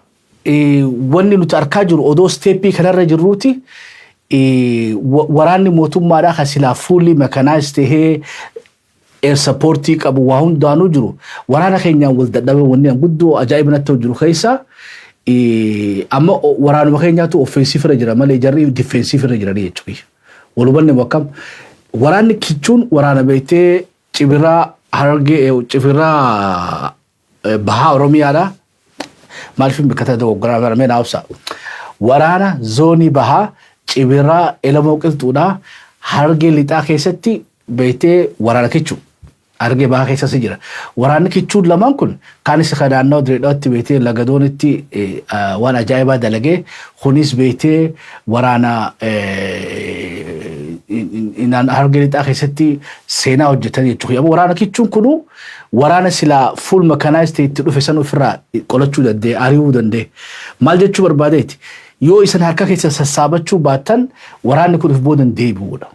B: wanni nuti arkaa jiru odoo steeppii kanarra jirruuti waraanni mootummaadhaa kan silaa fully mechanized tahee air supportii qabu waa hundaanuu jiru. Waraana keenyaan wal dadhabe wanni guddoo ajaa'ibnatti jiru keessaa amma waraanuma keenyaatu offensive irra jira malee jarri defensive irra jiranii jechuudha. Walubanni bakkam waraanni kichuun waraana beetee Cibiraa Harargee Cibiraa Bahaa Oromiyaadha. Maalifin bikkata dogoggora baramee naafsa. Waraana zoonii Bahaa Cibiraa Elamoo Qilxuudhaa Harargee lixaa keessatti beetee waraana kichuu. Harargee Bahaa keessas jira. Waraanni kichuun lamaan kun kaanis kan naannoo Direedhaatti beetee Lagadoonitti waan ajaa'ibaa dalagee kunis beetee waraana Harargee lixaa keessatti seenaa hojjetan jechuudha. Waraana kichuun kunu waraana silaa full mechanized itti dhufe san ofirraa qolachuu danda'e, ari'uu danda'e. Maal jechuu barbaadeeti? Yoo isan harka keessa sassaabachuu baattan waraanni kun if boodan deebi'uudha.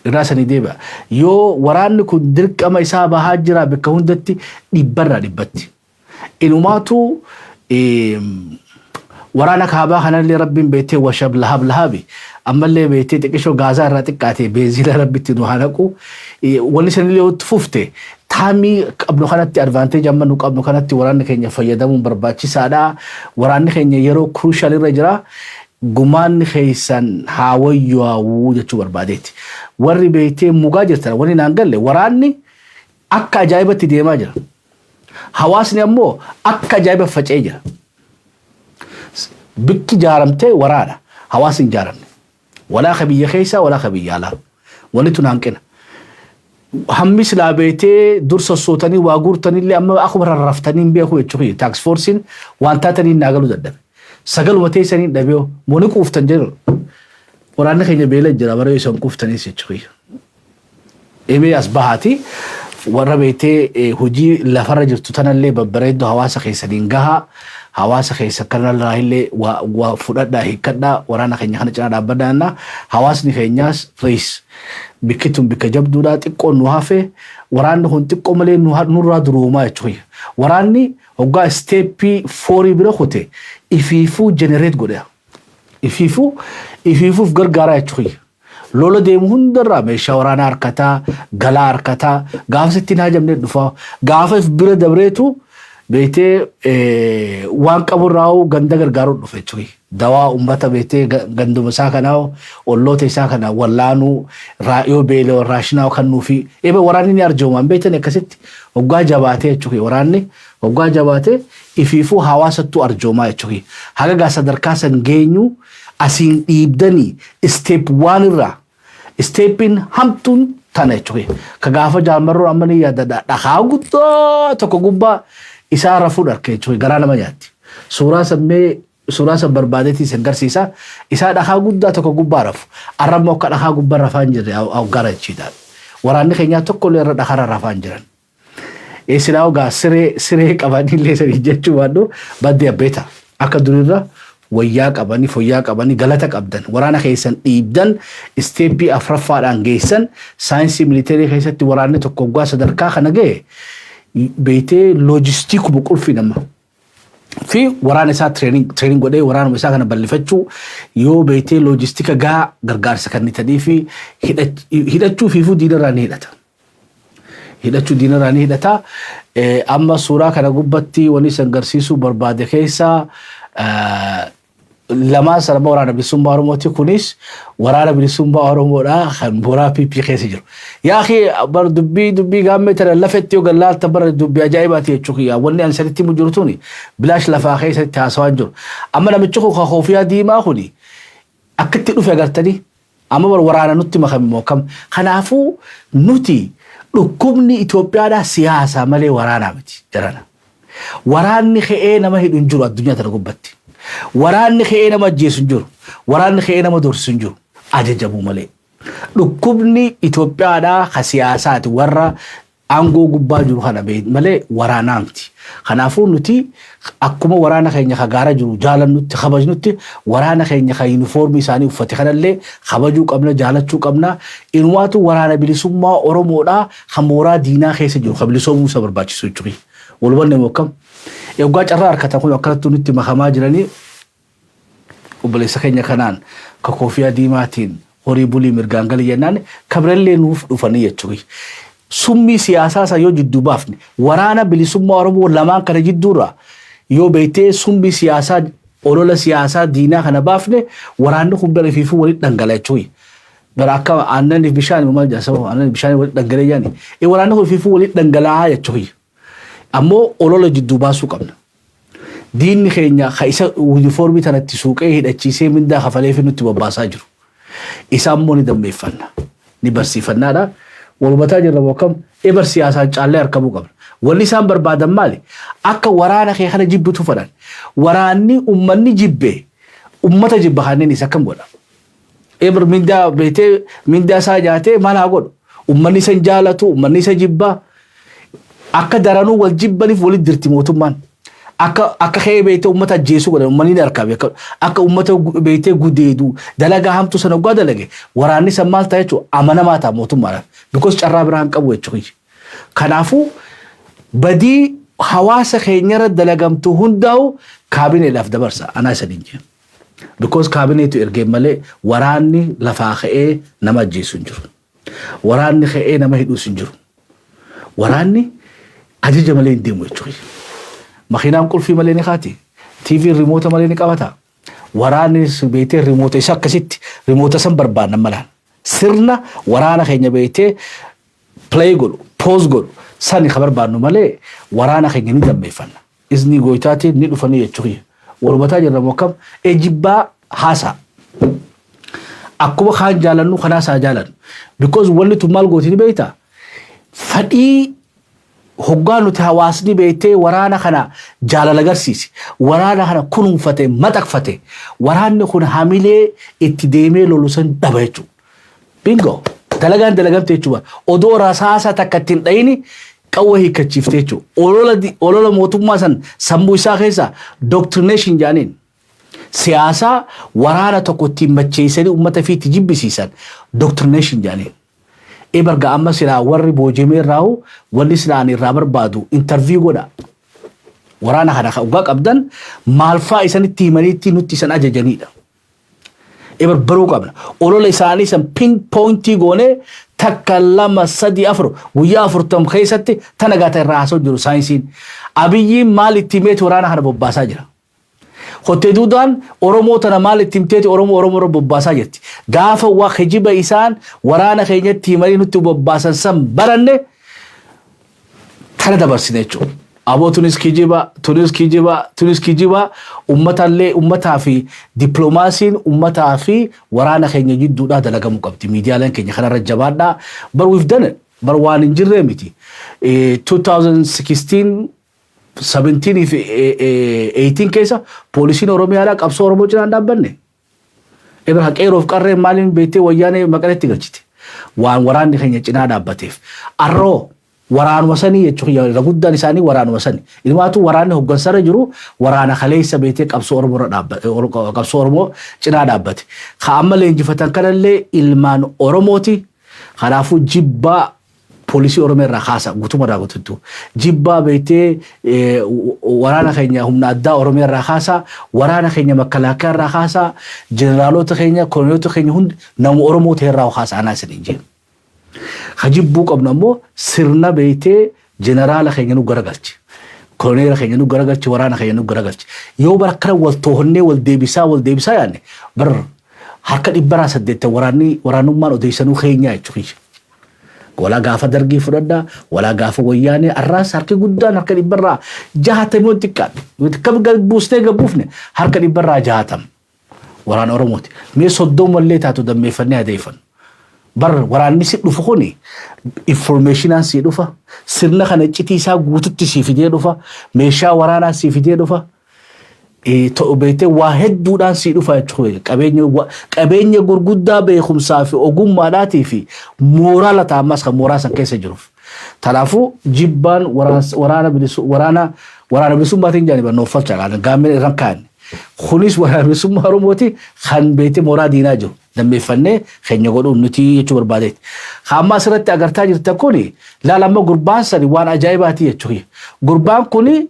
B: Irraasanii deebi'a. Yoo waraanni kun dirqama isaa bahaa jira bakka hundatti dhibbarraa dhibbatti. Inumaatu waraana kaabaa kanallee rabbiin beektee washab lahabi ammallee beektee xiqqishoo gaazaa irraa xiqqaatee beenzila rabbitti nu hanaqu wanni sanillee utti fufte taamii qabnu kanatti advantage amma nu qabnu kanatti waraanni keenya fayyadamuun barbaachisaadha. Waraanni keenya yeroo crucial irra jira gumaanni keessan hawayyuu jechuu barbaadeeti. Warri beektee mugaa jirtan wanni naan galle waraanni akka ajaa'ibatti deemaa jira. Hawaasni ammoo akka ajaa'iba faca'ee jira. Bikki jaaramtee waraana hawaasni jaaramne walaa kabiyya keessa walaa kabiyya alaa wanni tun hanqina. Hammis laabeetee dur sossootanii waa guurtanillee amma akkuma rarraftanii beeku jechuudha. Tax forcein waan taatanii naagalu dadhabe. Sagaluma teessanii dhabee mooni quuftan jiru. Waraanni keenya beela jira bara isaan quuftanis jechuudha. Emee as bahaati warra beetee hojii lafarra jirtu tanallee babbareeddoo hawaasa keessaniin gahaa. Hawaasa keessa kanarraa illee waa fudhadhaa hiikkadhaa waraana keenya kana cinaa dhaabbadhaannaa hawaasni keenyaas reis bikkituun bikka jabduudhaa xiqqoon nu hafe waraanni kun xiqqoo malee nurraa duruumaa jechuudha. Waraanni hoggaa isteeppii 4 bira kute ifiifuu jenereet godha. Ifiifuuf gargaaraa jechuudha. Lola deemu hundarraa meeshaa waraanaa harkataa galaa harkataa gaafa sitti naajamnee dhufaa gaafa bira dabreetu beetee waan qaburraa'u ganda gargaaruu dhufe jechuudha. Dawaa uummata beetee ganduma isaa kanaa olloota isaa kana wallaanuu yoo beelee raashinaa kannuufi eebe waraanni ni arjoomaan beektan akkasitti hoggaa jabaatee jechuudha. Waraanni hoggaa jabaatee ifiifuu hawaasattuu arjoomaa jechuudha. Haga gaa sadarkaa san geenyu asiin dhiibdanii step 1 irraa stepin hamtuun tana jechuudha. Ka gaafa jaamarroo amma ni yaadda dhakaa guddoo tokko gubbaa isaa rafuu dharkee jechuudha garaa nama nyaatti. Suuraa san barbaadeetii san garsiisa isaa dhakaa guddaa tokko gubbaa rafu arrabmoo akka dhakaa gubbaa rafaan jirre gara jechiidhaan. Waraanni keenyaa tokko illee irra dhakaa rafaan jiran. Eessinaa ogaa siree qabanillee sanii jechuu waannu baddee abbeeta akka durirra wayyaa qabanii foyyaa qabanii galata qabdan waraana keessan dhiibdan isteeppii afraffaadhaan geessan saayinsii militeerii keessatti waraanni tokko hoggaa sadarkaa kana ga'e beetee loojistiikuma qulfi nama fi waraana isaa training godhee waraanuma isaa kana bal'ifachuu yoo beetee loojistiika gaa gargaarsa kannitanii fi hidhachuu fiifuu diinarraa ni hidhata. Hidhachuu diinarraa ni hidhata. Amma suuraa kana gubbatti wanni san garsiisuu barbaade keessaa lamaan sarama waraana bilisummaa Oromooti kunis waraana bilisummaa Oromoodhaa kan boraa PP keessa jiru. Yaa akhi bar dubbii gaammee tana lafetti yoo gallaalta bara dubbii ajaa'ibaati jechuudha. Wanni an sanitti mujurtuuni bilaash lafaa keessatti haasawaan jiru. Amma namichi kun koofiyaa diimaa kuni akkatti dhufe agartanii amma bar waraana nutti makame mookam. Kanaafuu nuti dhukkubni Itoophiyaadhaa siyaasa malee waraanaa miti jarana. Waraanni ka'ee nama hidhu hin jiru addunyaa tana gubbatti. Waraanni ka'ee nama ajjeesu hin jiru. Waraanni ka'ee nama doorsisu hin jiru. Ajajamuu malee. Dhukkubni Itoophiyaadhaa ka siyaasaati warra aangoo gubbaa jiru kana malee waraanaa miti. Kanaafuu nuti akkuma waraana keenya ka gaara jiru jaalannutti kabajnutti waraana keenya ka yuunifoormii isaanii uffate kanallee kabajuu qabna jaalachuu qabna. Inumaatu waraana bilisummaa Oromoodhaa ka mooraa diinaa keessa jiru ka bilisoomuu isa barbaachisu jechuudha. Walbanne mokkam egaa carraa harkatan kun akkanatti nutti makamaa jiranii obboleessa keenya kanaan ka koofiyaa diimaatiin horii bulii mirgaan galii jennaan kabirallee nuuf dhufanii jechuudha. Summii siyaasaa isaa yoo jidduu baafne waraana bilisummaa Oromoo lamaan kana jidduurraa yoo beektee summii siyaasaa olola siyaasaa diinaa kana baafne waraanni kun bira fiifuu walitti dhangala'aa jechuudha. Bara akka aannan bishaan maal jaasamu aannan bishaan walitti dhangala'aa jaani waraanni kun fiifuu walitti dhangala'aa jechuudha. Ammoo olola jidduu baasuu qabna. Diinni keenya ka isa yuunifoormii tanatti suuqee hidhachiisee mindaa kafalee fi nutti bobbaasaa jiru. Isa ammoo ni dammeeffanna. Ni barsiifannaadha. Walumataa jirra bokkam ebar siyaasaan caallee harkamuu qabna. Wanni isaan barbaadan maali? Akka waraana kee kana jibbitu fedhan. Waraanni ummanni jibbee ummata jibba kanneen isa akkam godha. Ebar mindaa beetee mindaa isaa nyaatee maal haa godhu? Ummanni isa jaalatu ummanni isa jibbaa. Akka daranuu wal jibbaniif walitti dirti mootummaan. Akka kee beetee ummata ajjeesuu godhan ummanni ni harkaa beekaa. Akka ummata beetee gudeedu dalagaa hamtuu sana ugaa dalage waraanni san maal ta'a jechuudha amanamaa ta'a mootummaadhaan. Because carraa biraan qabu jechuudha. Kanaafuu badii hawaasa keenyarra dalagamtu hundaa'u kaabineedhaaf dabarsa anaa isa dinjee. Because kaabineetu ergee malee waraanni lafaa ka'ee nama ajjeesu hin jiru. Waraanni ka'ee nama hidhuus hin jiru. Waraanni ajaja malee hin deemu jechuudha. Makiinaan qulfii malee ni kaati. TV remoota malee ni qabata. Waraanni beetee remoota isa akkasitti remoota san barbaadna malaan. Sirna waraana keenya beetee play godhu, pause godhu sani ka barbaadnu malee waraana keenya ni dammeeffanna. Izni gooytaati ni dhufanii jechuudha. Walumataa jirra mokkam ejibbaa haasa. Akkuma kaan jaalannu kanaasaa jaalannu. Because wanni tun maal gootini beeyta? Fadhii hoggaa nuti hawaasni beeytee waraana kana jaalala agarsiisi. Waraana kana kunuunfate, maxaqfate. Waraanni kun hamilee itti deemee lolu san dhaba jechuudha. Bingo! Dalagaan dalagamte jechuudha. Odoo rasaasa takka ittiin dhayini qawwee hiikkachiifte jechuudha. Olola mootummaa san sammuu isaa keessa doctrination jaaniin. Siyaasa waraana tokko ittiin macheessanii uummata fiitti jibbisiisan doctrination jaaniin. Ebarga amma silaa warri boojimee irraahu wanni silaan irraa barbaadu interview godha. Waraana kana ugaa qabdan maalfaa isanitti himaniitti nutti isan ajajanidha. Ebar baruu qabna. Olola isaanii san pinpointii goonee takka lama sadi afur guyyaa 40 keessatti tana gaata irraa haasoo jiru saayinsiin. Abiyyiin maal itti himeeti waraana kana bobbaasaa jira. Hottee duudaan Oromoo tana maal itti himteeti Oromoo bobbaasaa jirti. Gaafa waa kijiba isaan waraana keenyatti himanii nutti bobbaasan san baranne kana dabarsine jechuudha. Aboo tunis kijiba ummatallee ummataa fi diplomaasiin ummataa fi waraana keenya jidduudhaa dalagamuu qabdi. Miidiyaaleen keenya kanarra jabaadhaa. Bar we've done it. Bar waan hin jirree miti. 2016 17 fi 18 keessa poolisiin Oromiyaadhaa qabsoo Oromoo cinaan dhaabbanne. Eber haqeeroof qarreen maaliin beektee wayyaanee maqaletti galchite. Waan waraanni keenya cinaa dhaabbateef. Arroo waraanuma sanii jechuudha. Irra guddaan isaanii waraanuma sanii. Ilmaatu waraanni hoggansarra jiru waraana kaleessa beektee qabsoo Oromoo cinaa dhaabbate. Ka amma leenjifatan kanallee ilmaan Oromooti. Kanaafuu jibbaa Polisi Oromoo irraa kaasa guutumarraa guutuutu. Jibbaa beektee waraana keenya humna addaa Oromoo irraa kaasa, waraana keenya makalaakaa irraa kaasa, jeneraalota keenya, kolonelota keenya hundi nama Oromoo ta'e irraa kaasa anaa isin hin Hajibbuu qabnu ammoo sirna beektee jeneraala keenya nu garagalche. Kolonela keenya nu garagalche, waraana keenya nu garagalche. Yoo bara kana wal to'annee wal deebisaa yaanne bar harka 108 waraanummaan odeessanuu keenyaa jechuudha. Wala gaafa dargii fudhadhaa, wala gaafa wayyaanee arraas harki guddaan harka 160 xiqqaadha. Kam buustee gabbuufne harka 160. Waraana Oromooti. Mee 30 mallee taatu dammeeffannee adeeffannu. Bar waraanni si dhufu kuni informationaan si dhufa. Sirna kana citiisaa guututti si fidee dhufa. Meeshaa waraanaa si fidee dhufa. Beektee waa hedduudhaan si dhufa jechuudha. Qabeenya gurguddaa beekumsaa fi ogummaadhaatii fi mooraala taa'ammas kan mooraa san keessa jiruuf. Kanaafuu jibbaan waraana bilisummaatiin jaaniba nooffalchaa qaban gaammeen irraan kaa'an. Kunis waraana bilisummaa Oromooti kan beektee mooraa diinaa jiru. Dammeeffannee keenya godhuun nuti jechuu barbaadeeti. Amma asirratti agartaa jirtan kuni laalamma gurbaan sani waan ajaa'ibaati jechuudha. Gurbaan kuni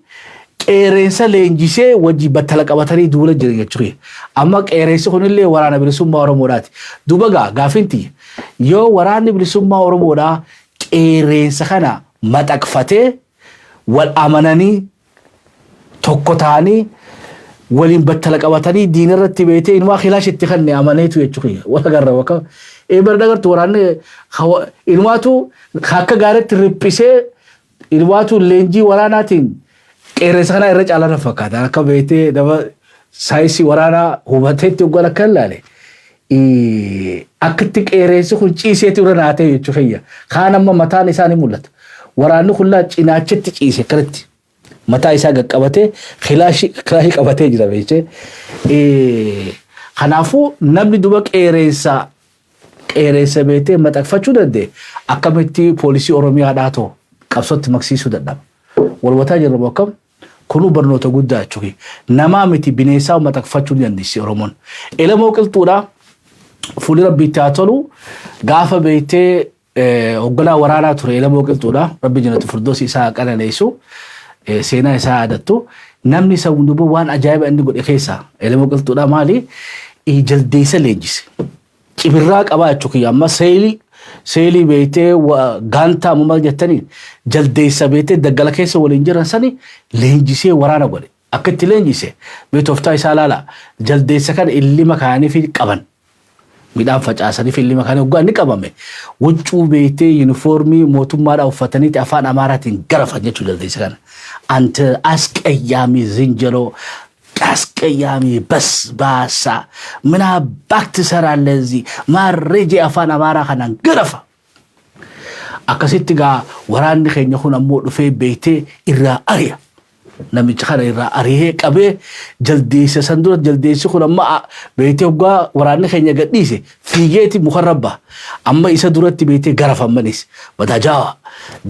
B: qeereensa leenjisee wajji battala qabatanii duula jiran jechuudha. Amma qeereensi kunillee waraana bilisummaa Oromoodhaati. Duuba gaafinti yoo waraanni bilisummaa Oromoodhaa qeereensa kana maxaqfatee wal amananii tokko ta'anii waliin battala qabatanii diinarratti beektee inumaa kilaashitti kan amaneetu jechuudha. Wala garra wakka eebar dagartu waraanni inumaatu akka gaariitti riphisee inumaatu leenjii waraanaatiin qeerrensa kana irra caalaa fakkaata. Akka beektee nama saayinsii waraanaa hubateetti waggoon akka ilaale akkatti qeerrensi kun ciiseetu irra naatee jechuudha. Kaan amma mataan isaa ni mul'ata. Waraanni kun cinaachatti ciise kanatti. Mataa isaa qaqqabatee kilaashii qabatee jira beektee. Kanaafuu namni duba qeerrensa beektee maxaqfachuu danda'e akkamitti poolisii Oromiyaadhaa ta'u qabsootti maksiisuu dadhaba. Walwataa jirra bokkam kunu barnoota guddaa jechuudha. Namaa miti bineensaa maxaqfachuu dandeessi Oromoon. Elamoo qilxuudhaa fuulli rabbiitti haa tolu gaafa beektee hoogganaa waraanaa ture Elamoo qilxuudhaa rabbi jannatu firdoosi isaa qananiisu. seenaa isaa yaadattu namni isa hundumaa waan ajaa'iba inni godhe keessa elemoo qilxuudha maali jaldeessa leenjise cibirraa qabaa jechuudha amma seelii beetee gaantaa maal jettanii jaldeessa beetee daggala keessa waliin jiran sani leenjisee waraana godhe akka itti leenjise beetoftaa isaa laala jaldeessa kan illima kaanii fi qaban midhaan facaasanii fi illima kaanii hoggaa inni qabame wuccuu beetee yuunifoormii mootummaadhaa uffataniiti afaan amaaraatiin garafan jechuudha jaldeessa kana አንተ አስቀያሚ ዝንጀሮ አስቀያሚ በስባሳ ምን አባክ ትሰራለህ እዚህ ማረጄ አፋን አማራ ከናን ገረፋ አከሲት ጋ ወራን ከኛ ሁን አሞ ዱፌ ቤቴ ኢራ አሪያ ነምጭ ኸረ ኢራ አሪሄ ቀቤ ጀልዲስ ሰንዱት ጀልዲስ ሁን አማ ቤቴ ጋ ወራን ከኛ ገዲሴ ፊጌቲ ሙኸረባ አማ ይሰዱረት ቤቴ ገረፋ መኒስ በዳጃ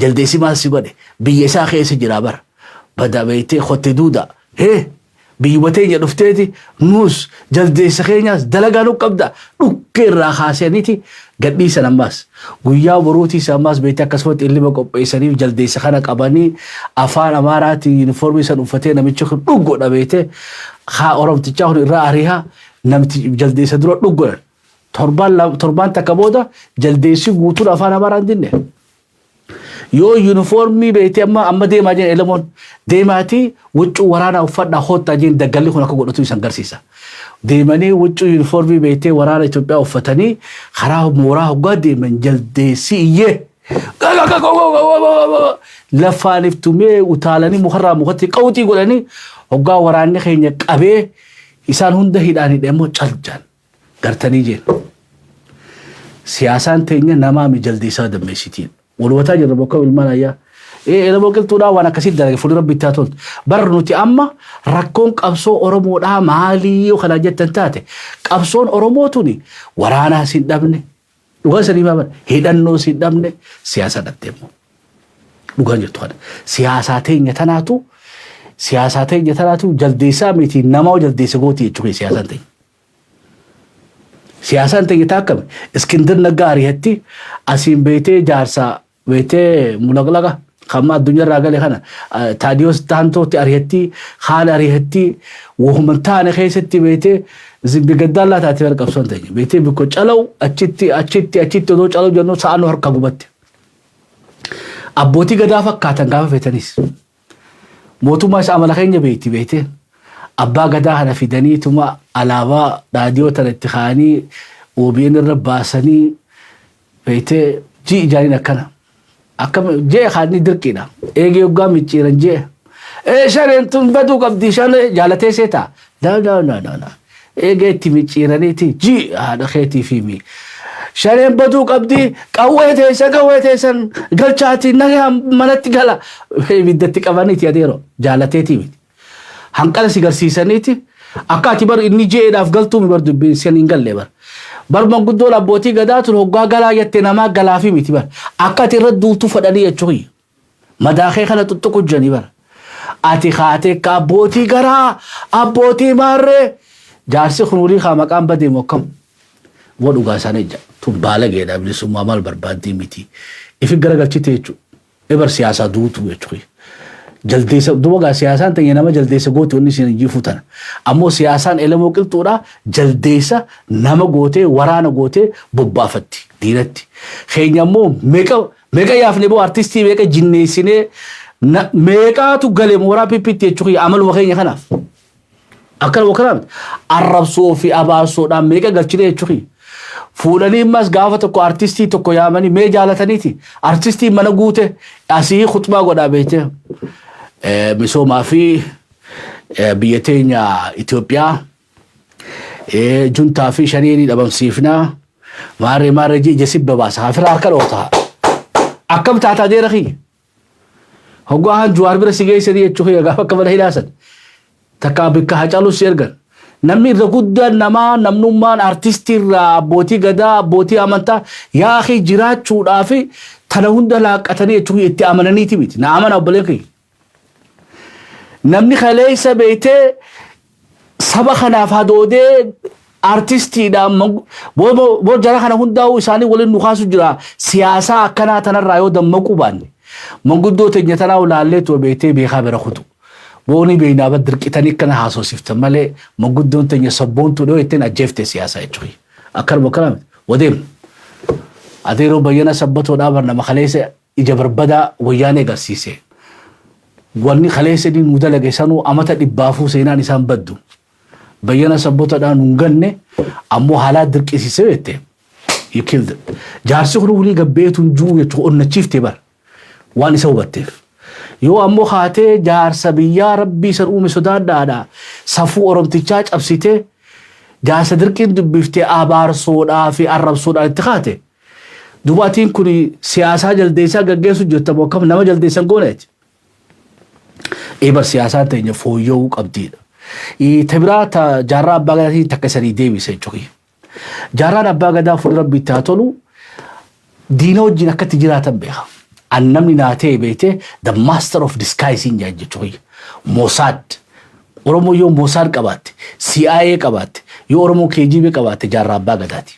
B: ጀልዲስ ማሲ ጎዴ ቢየሳ ኸይስ ጅራበር بدا بيتي خوتي دودا هي بيوتي يدفتيتي نوس جلدي سخينياس دلغانو قبدا دوكي راخاسينيتي قدي سنماس غويا وروتي سماس بيتا كسوت اللي بقبيسني جلدي سخنا قباني افان اماراتي يونيفورمي سن وفتينا ميچخ دوغو دا بيتي خا اورم تچاو را اريها نمتي جلدي سدرو دوغو تربان تكبودا جلدي سي غوتو افان اماران دينه yoo uniformi beete amma deemaa jeen elemoon deemaati wuccuu waraana uffadha hotta jeen daggalli kun akka godhatu isan garsiisa deemanii wuccuu uniformi beete waraana Itoophiyaa uffatanii karaa mooraa hoggaa deeman jaldeessi iyyee lafaaniif tumee utaalanii mukarraa mukatti qawxii godhanii hoggaa waraanni keenya qabee isaan hunda hidhaanii deemoo caljan gartanii jeen siyaasaan teenya namaa mi jaldeessaa dammeessitiin والوتا جربوكم المانايا لما قلت لا وانا كسيد درجه فل ربي تاتول برنوتي اما ركون قبسو اورمو دا مالي وخلاجت تنتاته قبسون اورموتوني ورانا سيدبني وغسري ما هيدنو سيدبني سياسه دتمو دوغان جتو سياساتين يتناتو جلديسا ميتي نماو جلديسا غوتي يچوي سياساتين سياسان تيتاكم اسكندر نغاري هتي اسين بيتي جارسا بيتي ملغلغا خما الدنيا راغلي خنا تاديوس تانتو تاريتي خال اريتي وهم تاني خيستي بيتي زين بيغدالا تاتير قبسون تي بيتي بكو چلو اچيتي دو چلو جنو سانو هر كغبت ابوتي غدا فكاتن غاف فتنيس موتو ماش عملخين بيتي أبا قدا هنا في دنيتما علاوة راديو ترتخاني وبين الرباسني بيته جي جارينا كنا أكم جي خادني دركينا إيجي يوقع ميتشيرن جي إيه شارين تون بدو قبدي شان جالتي سيتا لا إيجي تميتشيرني تي جي هذا خيتي في مي شارين بدو قبدي قويتيسن قلشاتي نغيا منتي قلا بدتك أفاني تياديرو جالتي تيمي hanqala si garsiisaniiti akka ati bar inni jeedhaaf galtuu mi bar dubbiin hin galle bar manguddoo abbootii gadaatu hoggaa galaa jettee namaa galaafi miti bar akka ati irra duutu fadhanii jechuun madaakee kana tuttuqu jani bar ati kaatee ka abbootii garaa abbootii maarree jaarsi kunuurii kaa maqaan badee mokkam wadhu gaasaan ejja tun baala geedhaa bilisummaa maal barbaaddii miti ifi garagalchite jechuun ebar siyaasaa duutu jechuun جلديس دوغا سياسان تاني نما جلديس غوتي وني سين جيفوتان امو سياسان المو قلتودا جلديس نما غوتي ورانا غوتي بوبافتي دينتي خينيامو ميكا يافني بو ارتستي ميكا جينيسيني ميكا تو غلي مورا بيبيتي تشوي عمل وخيني خناف اكل وكرام عرب صوفي ابا سودا ميكا غلچلي تشوي فولاني ماس غافت كو ارتستي تو كو يامني مي جالتنيتي ارتستي من غوتي اسي خطبه غدا بيته مسوما في بيتين إثيوبيا جنتا في شنيني دبم سيفنا ماري جي جسيب بباس هافرار كروتا أكم تاتا دي رخي هقوان جوار برسي جاي سدي يتشوخي أغافا كبال هلاسد تكابك هجالو سيرغن نمي رقود نما نمنمان ارتستي بوتي غدا بوتي أمانتا يا أخي جرات شود آفي تنهون دلاك أتني يتشوخي اتي أماناني تبيت نعمان أبليكي namni khaleessa beete saba kanaaf hadoode artistiidha bo jara kana hundaa'u isaanii waliin nu kaasu jira siyaasaa akkanaa tanarraa yoo dammaquu baanne መንጉዶ ተኝተናው ላለት ወቤቴ ቢኻበረ ኹቱ ቦኒ በይና በድር ቂተኒ ከነ ሃሶ ሲፍተመለ መንጉዶን ተኝ ሰቦንቱ ነው እተን አጀፍተ ሲያሳ ይጭይ አከር በከራም ወደም አዴሮ በየና ሰበት ወዳ በርና መخليሰ ይጀበርበዳ ወያኔ ገርሲሴ ወኒ خليሰ ዲን ሙደለገሰኑ አመተ ዲባፉ ሰይናን ኢሳን በዱ በየና ሰበት ወዳ ኑንገነ አሞ ሐላ ድርቂሲሰ እተ you killed it ጃርሲ ሁሉ ሁሊ ገቤቱን ጁ የቾን ቺፍት ይበር ዋን ሰው በተፍ ዮ አሞ ኻቴ ጃርሰ ቢያ ረቢ ሰሩ መስዳዳዳ ሰፉ ኦሮምቲቻ ጨብሲቴ ጃርሰ ድርቂን ድብፍቴ አባር ሶዳ ፊ አረብ ሶዳ እንትኻቴ ዱባቲን ኩኒ ሲያሳ ጀልዴሳ ገገሱ ጀተቦከም ነመ ጀልዴሰን ጎነት ኤበር ሲያሳ ተኝ ፎየው ቀብዲ ኢ ተብራታ ጃራ አባጋቲ ተከሰሪ ዴቪስ ጮይ ጃራን አባጋዳ ፍረብ ቢታቶሉ ዲኖ ጂናከት ጅራተን በያ annamni naate beete the master of disguising jajjoy mossad oromo yo mossad qabate CIA qabate yo oromo KGB qabate jarra abba gadati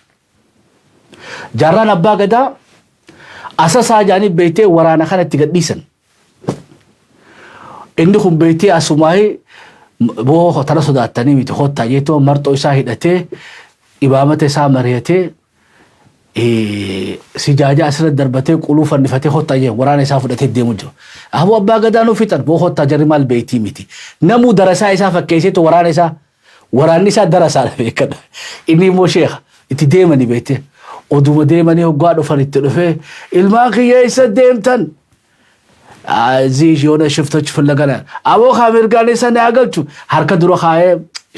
B: jarran abba gada asasa jani beete warana khanati gadisan indikum beete asumai bo hotara sodatani mit hotta yeto marto isa hidate ibamate sa mariyate ሲጃጃ አስረ ደርበቴ ቁሉፍ አንፈቴ ሆታየ ወራኔ ሳፍደቴ ደሙጆ አቡ አባ ገዳኑ ፊጠር ቦሆታ ጀሪማል ቤቲ ሚቲ ነሙ ደረሳ ኢሳ ፈከይሴት ወራኒሳ ደረሳ ለበከ ኢኒ ሞሼህ እቲ ደመኒ ቤቴ ኦዱመ ደመኒ ጓዶ ፈሪት ደፈ ኢልማኺየ ይሰደምተን አዚ ጆነ ሽፍቶች ፍለጋና አቦ ኻሚር ጋኔ ሰና ያገልቹ ሐርከ ድሮ ኻየ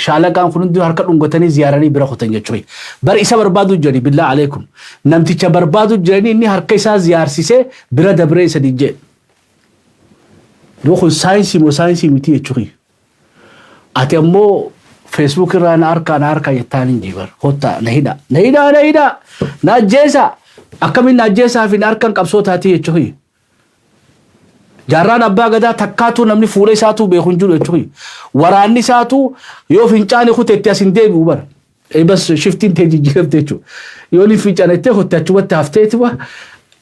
B: ሻለቃን ኩንዱ ሐርከ ዱንጎተኒ ዚያራኒ ብረኹተኛቹይ በርኢሳ በርባዱ ጀሪ ቢላ አለይኩም ነምቲቸ በርባዱ ጀኒ ኒ ሐርከ ኢሳ ዚያርሲሴ ብረ ደብረ ሰዲጀ ዶኹ ሳይንሲ ሚቲ የቹይ አተሞ ፌስቡክ ራና አርካ የታኒ ጂበር ሆታ ነሂዳ ናጀሳ አከሚን ናጀሳ ፊን አርካን ቀብሶታቲ የቹይ ጃራን አባ ገዳ ተካቱ ነምኒ ፉሬ ሳቱ በኹንጁ እቹይ ወራኒ ሳቱ ዮ ፍንጫኒ ኹት እትያሲንዴ ኡበር በስ ሽፍቲን ተጂ ጅርብቴቹ ዮኒ ፍንጫነቴ ሆታቹ ወታፍቴትዋ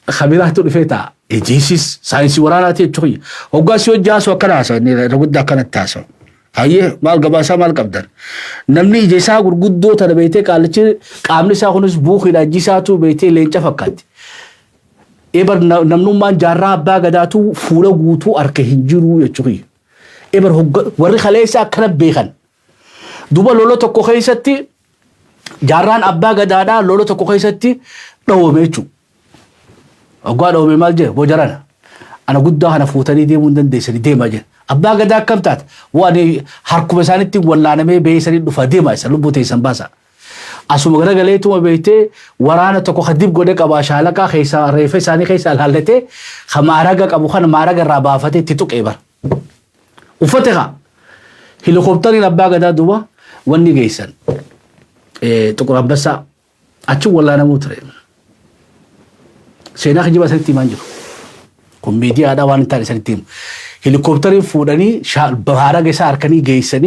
B: خبيرات الفتا اجيسيس ساينس ورانات እቹይ ኦጋሲዮ ጃሶ ከራሰ ኒ ረጉዳ ከነታሶ አየ ማል ገባሳ ማል ቀብደር ነምኒ ጄሳ ጉርጉዶ ተለበይቴ ቃልቺ ቃምኒሳ ሆነስ ቡኽ ይላጂሳቱ ቤቴ ለንጨ ፈካት ኤበር ነምኑማን ጃራ አባ ገዳቱ ፉለ ጉቱ አርከ hinjiሩ የቹይ ኤበር ወሪ خليሳ ከነበይኸን ዱባ ሎሎ ተኮ ኸይሰቲ ጃራን አባ ገዳዳ ሎሎ ተኮ ኸይሰቲ ዶሜቹ አጓዳው በማልጀ ቦጀራና አና ጉዳ ሀና ፎተኒ ደሙ እንደንደሰኒ ደማጀ አባ ገዳ ከምታት ዋኔ ሐርኩ በሳንቲ ወላነሜ በይሰኒ ዱፋ ደማይሰ ልቦቴ ሰንባሳ አሱ መገረገሌቱ ወበይቴ ወራነ ተኮ ኸዲብ ጎደ ቀባሻለቃ ኸይሳ ረይፈሳኒ ኸይሳ ላለቴ ኸማራገ ቀቡኸን ማራገ ራባፈቴ ትጡቀይበር ወፈተኻ ሄሊኮፕተሪ አባ ገዳ ዱባ ወኒ ገይሰን ጥቁር አንበሳ አቹ ወላነ ሞትረ ሴና ኸጂባ ሰንቲ ማንጆ ኮሜዲ አዳ ዋንታ ሰንቲ ሄሊኮፕተሪ ፉዳኒ ሻል በሃራገ ሳርከኒ ገይሰኒ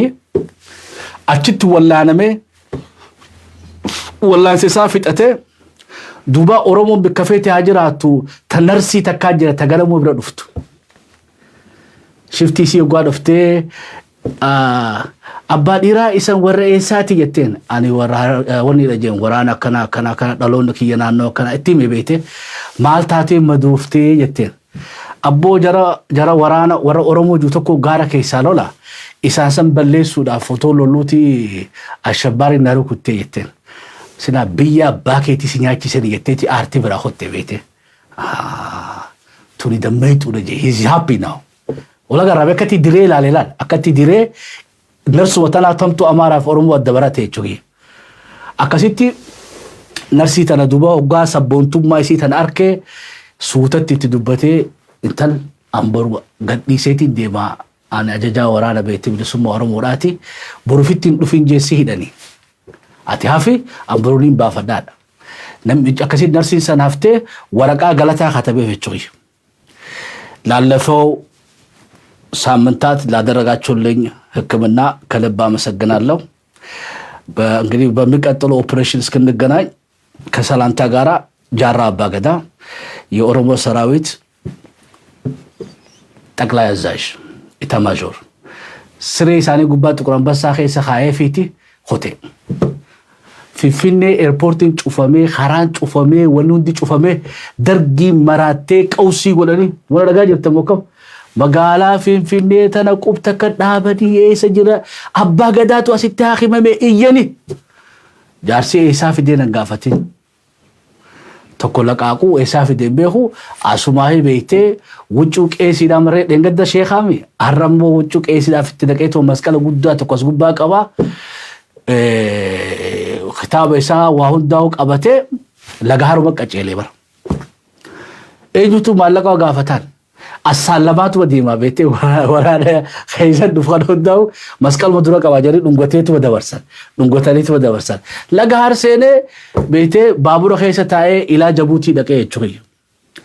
B: አችቱ ወላነሜ والله سيسافت دوبا أورومو بكافيتي هاجراتو تنرسي تكاجر تغلمو بردفتو شفتي سيو قاد افتي أبا ديرا إسان ورئيساتي يتين أني ورني لجين ورانا كنا دلونك ينانو كنا اتيمي بيتي مالتاتي مدوفتي يتين أبو جرا ورانا أورومو جوتوكو غارا كيسالولا إساسا بلسو دا فوتو لولوتي الشباري نارو كتي يتين سنا بيا باكيتي سنياكي سنيتي ارتي برا خوتي بيتي توني دميت ونجي he's happy now ولا غرابه كتي ديري لاليلال اكتي ديري نرس وطنا تمتو امارا فورمو الدبراتي تشوي اكاسيتي نرسي تنا دوبا وغا سبونتو مايسي تن اركي سوتتي تدبتي انتل امبرو غدي سيتي ديما انا ججا ورانا بيتي بسمو ورموراتي بروفيتين دفين جيسي هداني اتهافي امبرولين بافداد نم اكاسيت نرسي سنافته ورقا غلطا خطبه فچوي ላለፈው ሳምንታት ላደረጋችሁልኝ ህክምና ከልባ መሰግናለሁ በእንግዲህ በሚቀጥለው ኦፕሬሽን እስክንገናኝ ከሰላንታ ጋራ ጃራ አባ ገዳ የኦሮሞ ሰራዊት ጠቅላይ አዛዥ ኢታማዦር siree isaanii gubbaa Xuqur Ambassaa keessa kaayee fiiti hote. Finfinnee eerpoortiin cufamee, karaan cufamee, wanni hundi cufamee, dargii maraatee qawsii godhanii wala dhagaa jirtan mokkam. Magaalaa Finfinnee tana qubta kan dhaabanii eessa jira abbaa gadaatu asitti haakimame iyyani. Jaarsi eessaa fidee nan gaafatin. Tokko laqaaquu eessaa fidee beeku asumaahi beektee wuccuu qeesiidhaan marree dheengadda sheekaami harrammoo wuccuu qeesiidhaaf itti naqeetoo masqala guddaa tokko as gubbaa qabaa. Kitaaba isaa waa hundaa'u qabatee laga haruma qaceelee bara. Eenyutu maallaqa gaafataan assaalamaatu deemaa beektee waraana keessan dhufan hundaa'u masqaluma dura qabaa jedhanii dhungateetu dabarsan dhungataniitu dabarsan. Laga har seenee beektee baabura keessa taa'ee ilaa Jabuutii dhaqee jechuudha.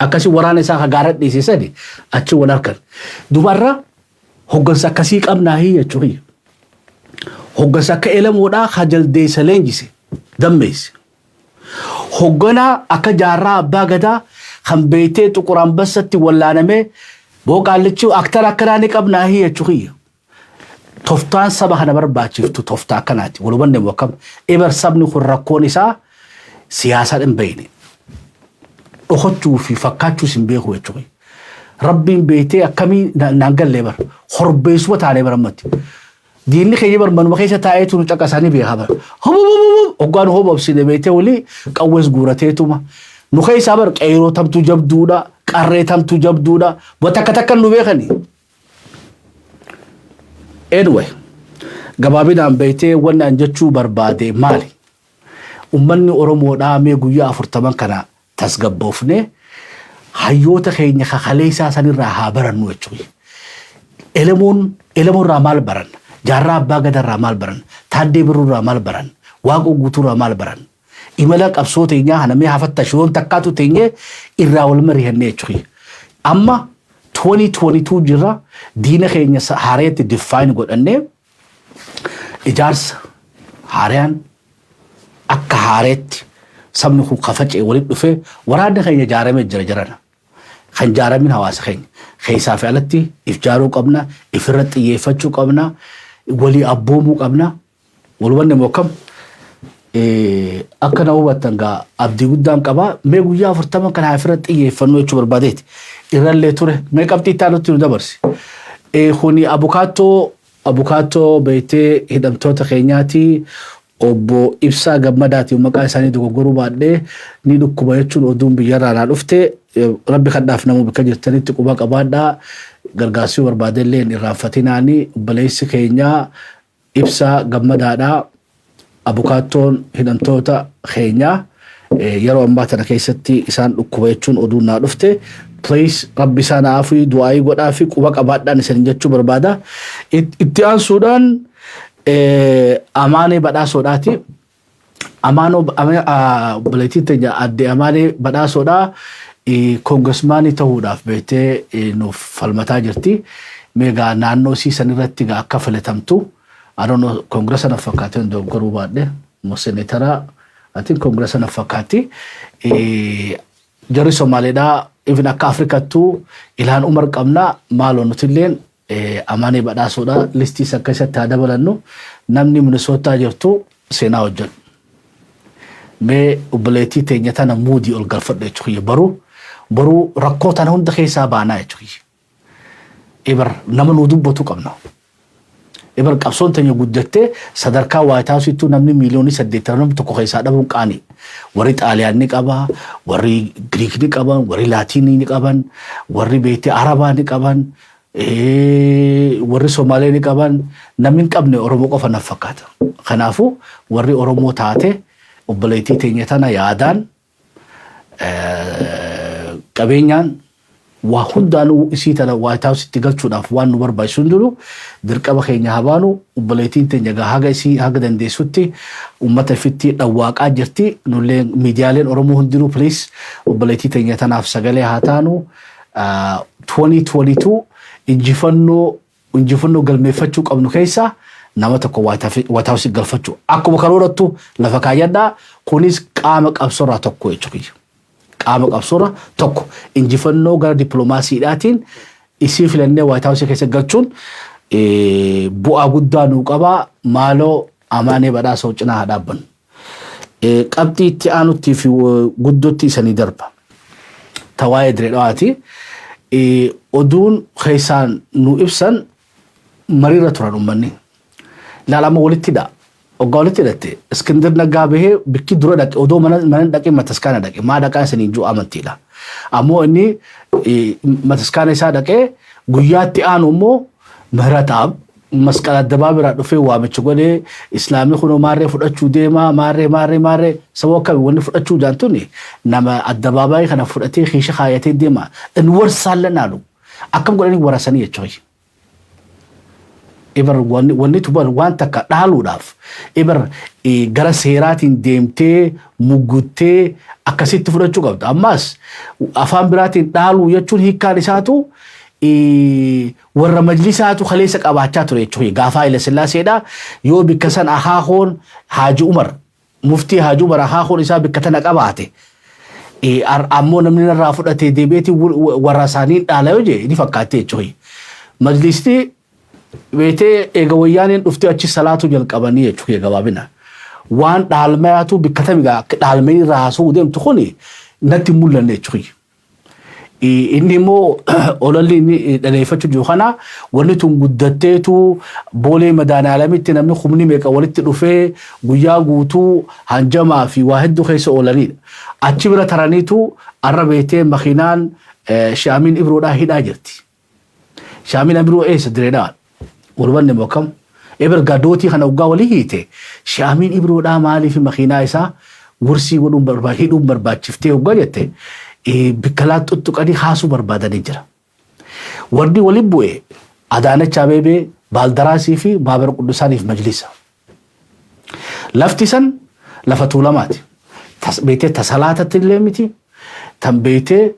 B: Akkasii waraana isaa gaara dhiisisanii achi wal harkan. Dubarra hoggansa akkasii qabnaahi jechuudha. Hoggansa akka elamoodhaa hajaldeessa leenjise dammeesse. Hogganaa akka jaarraa abbaa gadaa kan beektee Xuqur Ambassatti wallaanamee booqaallichuu aktara akkanaa ni qabnaahi jechuudha. Toftaan saba kana barbaachiftu toftaa akkanaati. Walubanne mokkam ebar sabni kun rakkoon isaa siyaasaa hin beekne. Dhokochuu fi fakkaachuu hin beeku jechuudha. Rabbiin beektee akkamii naan gallee bara horbeessuma taanee barammatti. Diinni keenya barmanuma keessa taa'eetu nu caqasanii beekaa bara. Hoggaan hobobsine beektee walii qawwees guurateetuma. Nu keessaa bar qeeroo tamtu jabduudha, qarree tamtu jabduudha, takka takka nu beekani. Anyway, gabaabinaan beektee wanni an jechuu barbaade maali? Ummanni Oromoodhaa mee guyyaa 40 kana tasgabboofne hayyoota keenya kakalee isaa sanirraa haa barannu jechuudha. Elemoon irraa maal baran? Jaarraa abbaa gadarraa maal baran? Taaddee birruurraa maal baran? Waaqoo guutuurraa maal baran? Imala qabsoo teenyaa hanamee hafatta shiroon takkaatu teenyee irraa wal mari'annee jechuudha. Amma 2022 jirra diina keenya haareetti define godhannee ijaarsa haareyaan akka haareetti sabni kun kafacee walitti dhufee waraanni keenya ijaaramee jira jirana. Kan ijaaramin hawaasa keenya keessaa fi alatti ijaaruu qabna, ifirratti xiyyeeffachuu qabna, walii abboomuu qabna. Walubanne mokkam akka nama hubattan gaa abdii guddaan qabaa mee guyyaa 40 kana ifirratti xiyyeeffannoo jechuu barbaadeeti. Irrallee ture mee qabxii taanutti nu dabarsi. Kuni abukaatoo beektee hidhamtoota keenyaati obbo Ibsaa Gammadaati maqaa isaanii dogoggoruu baadhee ni dhukkuba jechuun oduun biyyarraa naa dhufte rabbi kadhaaf namu bakka jirtanitti quba qabaadhaa gargaarsii barbaadellee hin irraanfatinaani obboleessi keenyaa Ibsaa Gammadaadhaa abukaatoon hidhamtoota keenyaa yeroo ammaa tana keessatti isaan dhukkuba jechuun oduun naa dhufte. Please rabbi isaan aafii du'aayii godhaa fi quba qabaadhaan isin jechuu barbaada. Itti aansuudhaan Amaanee Badhaasoodhaati. Obboleettii teenya adde Amaanee Badhaasoodhaa koongiresmaanii ta'uudhaaf beektee nuuf falmataa jirti. Meegaa naannoo siisan irratti akka filatamtu adoon koongiresa na fakkaatee dogoggoruu baadhee seneetara atiin koongiresa na fakkaatti. Jarri Somaaleedhaa even akka Afrikattuu Ilhaan Umar qabna maaloo nutilleen Amaanee Badhaasoodhaa listii isa keessatti haa dabalannu namni Minisootaa jirtu seenaa hojjedhu. Mee obboleettii teenya tana muudii ol galfadhu jechuudha. Baruu rakkoo tana hunda keessaa baanaa jechuudha. Ibar nama nuu dubbatu qabna. Ibar qabsoon teenya guddattee sadarkaa White House namni miliyoonii 80 tokko keessaa dhabuun qaanii. Warri Xaaliyaan ni qaba, warri Giriik ni qaban, warri Laatiinii ni qaban, warri beektee Arabaa ni qaban, warri Somaalee ni qaban, namni hin qabne Oromoo qofa na fakkaata. Kanaafuu warri Oromoo taate obboleettii teenya tana yaadaan qabeenyaan waa hundaanuu isii tana White House itti galchuudhaaf waan nu barbaachisu hundiru dirqama keenya habaanu obboleettiin teenya haga isii haga dandeessutti uummata ifitti dhawwaaqaa jirti. Nullee miidiyaaleen Oromoo hundinuu please obboleettii teenya tanaaf sagalee haa taanu. 2022 injifannoo galmeeffachuu qabnu keessaa nama tokko White House galfachuu akkuma karoorattu lafa kaayyadhaa kunis qaama qabsoorraa tokko jechuudha. Qaama qabsoorraa tokko injifannoo gara dippiloomaasiidhaatiin isii filannee White House keessa galchuun bu'aa guddaa nuu qaba. Maaloo amaanee badhaasa cinaa haa dhaabbannu. Qabxii itti aanutti fi guddootti isanii darba. Tawaa'ee Direedhawaati. Oduun keessaan nu ibsan mariirra turan uummanni. Ilaalama walitti dha. Oggaa walitti hidhatte Iskindir Naggaa bahee bikki dura dhaqe odoo mana dhaqee Mataskaana dhaqe maa dhaqaa isanii jiru amantiidha. Ammoo inni Mataskaana isaa dhaqee guyyaatti aanu immoo Mihirataab masqala addabaa biraa dhufee waamicha godhee islaamii kunoo maarree fudhachuu deemaa maarree sababa akkamii wanni fudhachuu jaantuni nama addabaabaayii kana fudhatee kiisha kaayatee deemaa in warsaallee naalu akkam godhanii warasanii jechuudha. Ibar wanni tuban waan takka dhaaluudhaaf ibar gara seeraatiin deemtee mugguttee akkasitti fudhachuu qabda. Ammas afaan biraatiin dhaaluu jechuun hiikkaan isaatu warra majlisaatu kaleessa qabaachaa ture jechuudha. Gaafa Haile Sillaaseedha yoo bikka san ahaahoon Haaji Umar muftii Haaji Umar ahaahoon isaa bikka tana qabaate ammoo namni irraa fudhatee deebi'eeti warra isaanii dhaala yoo jee ni fakkaate jechuudha. Majlisni beetee eega wayyaaniin dhuftee achi salaatu jalqabanii jechuudha gabaabina. Waan dhaalmayaatu bikka tamigaa dhaalmanii irraa haasa'uu deemtu kuni natti mul'anne jechuudha. Inni immoo olalli inni dhaleeffachuu jiru kana wanni tun guddatteetu boolee madaanaa alamitti namni humni meeqa walitti dhufee guyyaa guutuu hanjamaa fi waa hedduu keessa oolanidha. Achi bira taraniitu arra beetee makiinaan Shaamiin Ibroodhaa hidhaa jirti. Shaamiin Ibroo eessa Direedhaa walubanne mookam eber gaadootii kana waggaa walii hiite Shaamiin Ibroodhaa maaliif makiinaa isaa wursii godhuun hidhuun barbaachiftee waggaa jette bikkalaa tuttuqanii haasuu barbaadanii jira. Warri waliin bu'e Adaanach Abeebee Baaldaraasii fi Maabara Quddusaaniif majlisa. Lafti san lafa tuulamaati. Beetee tasalaatatti illee miti. Tan beetee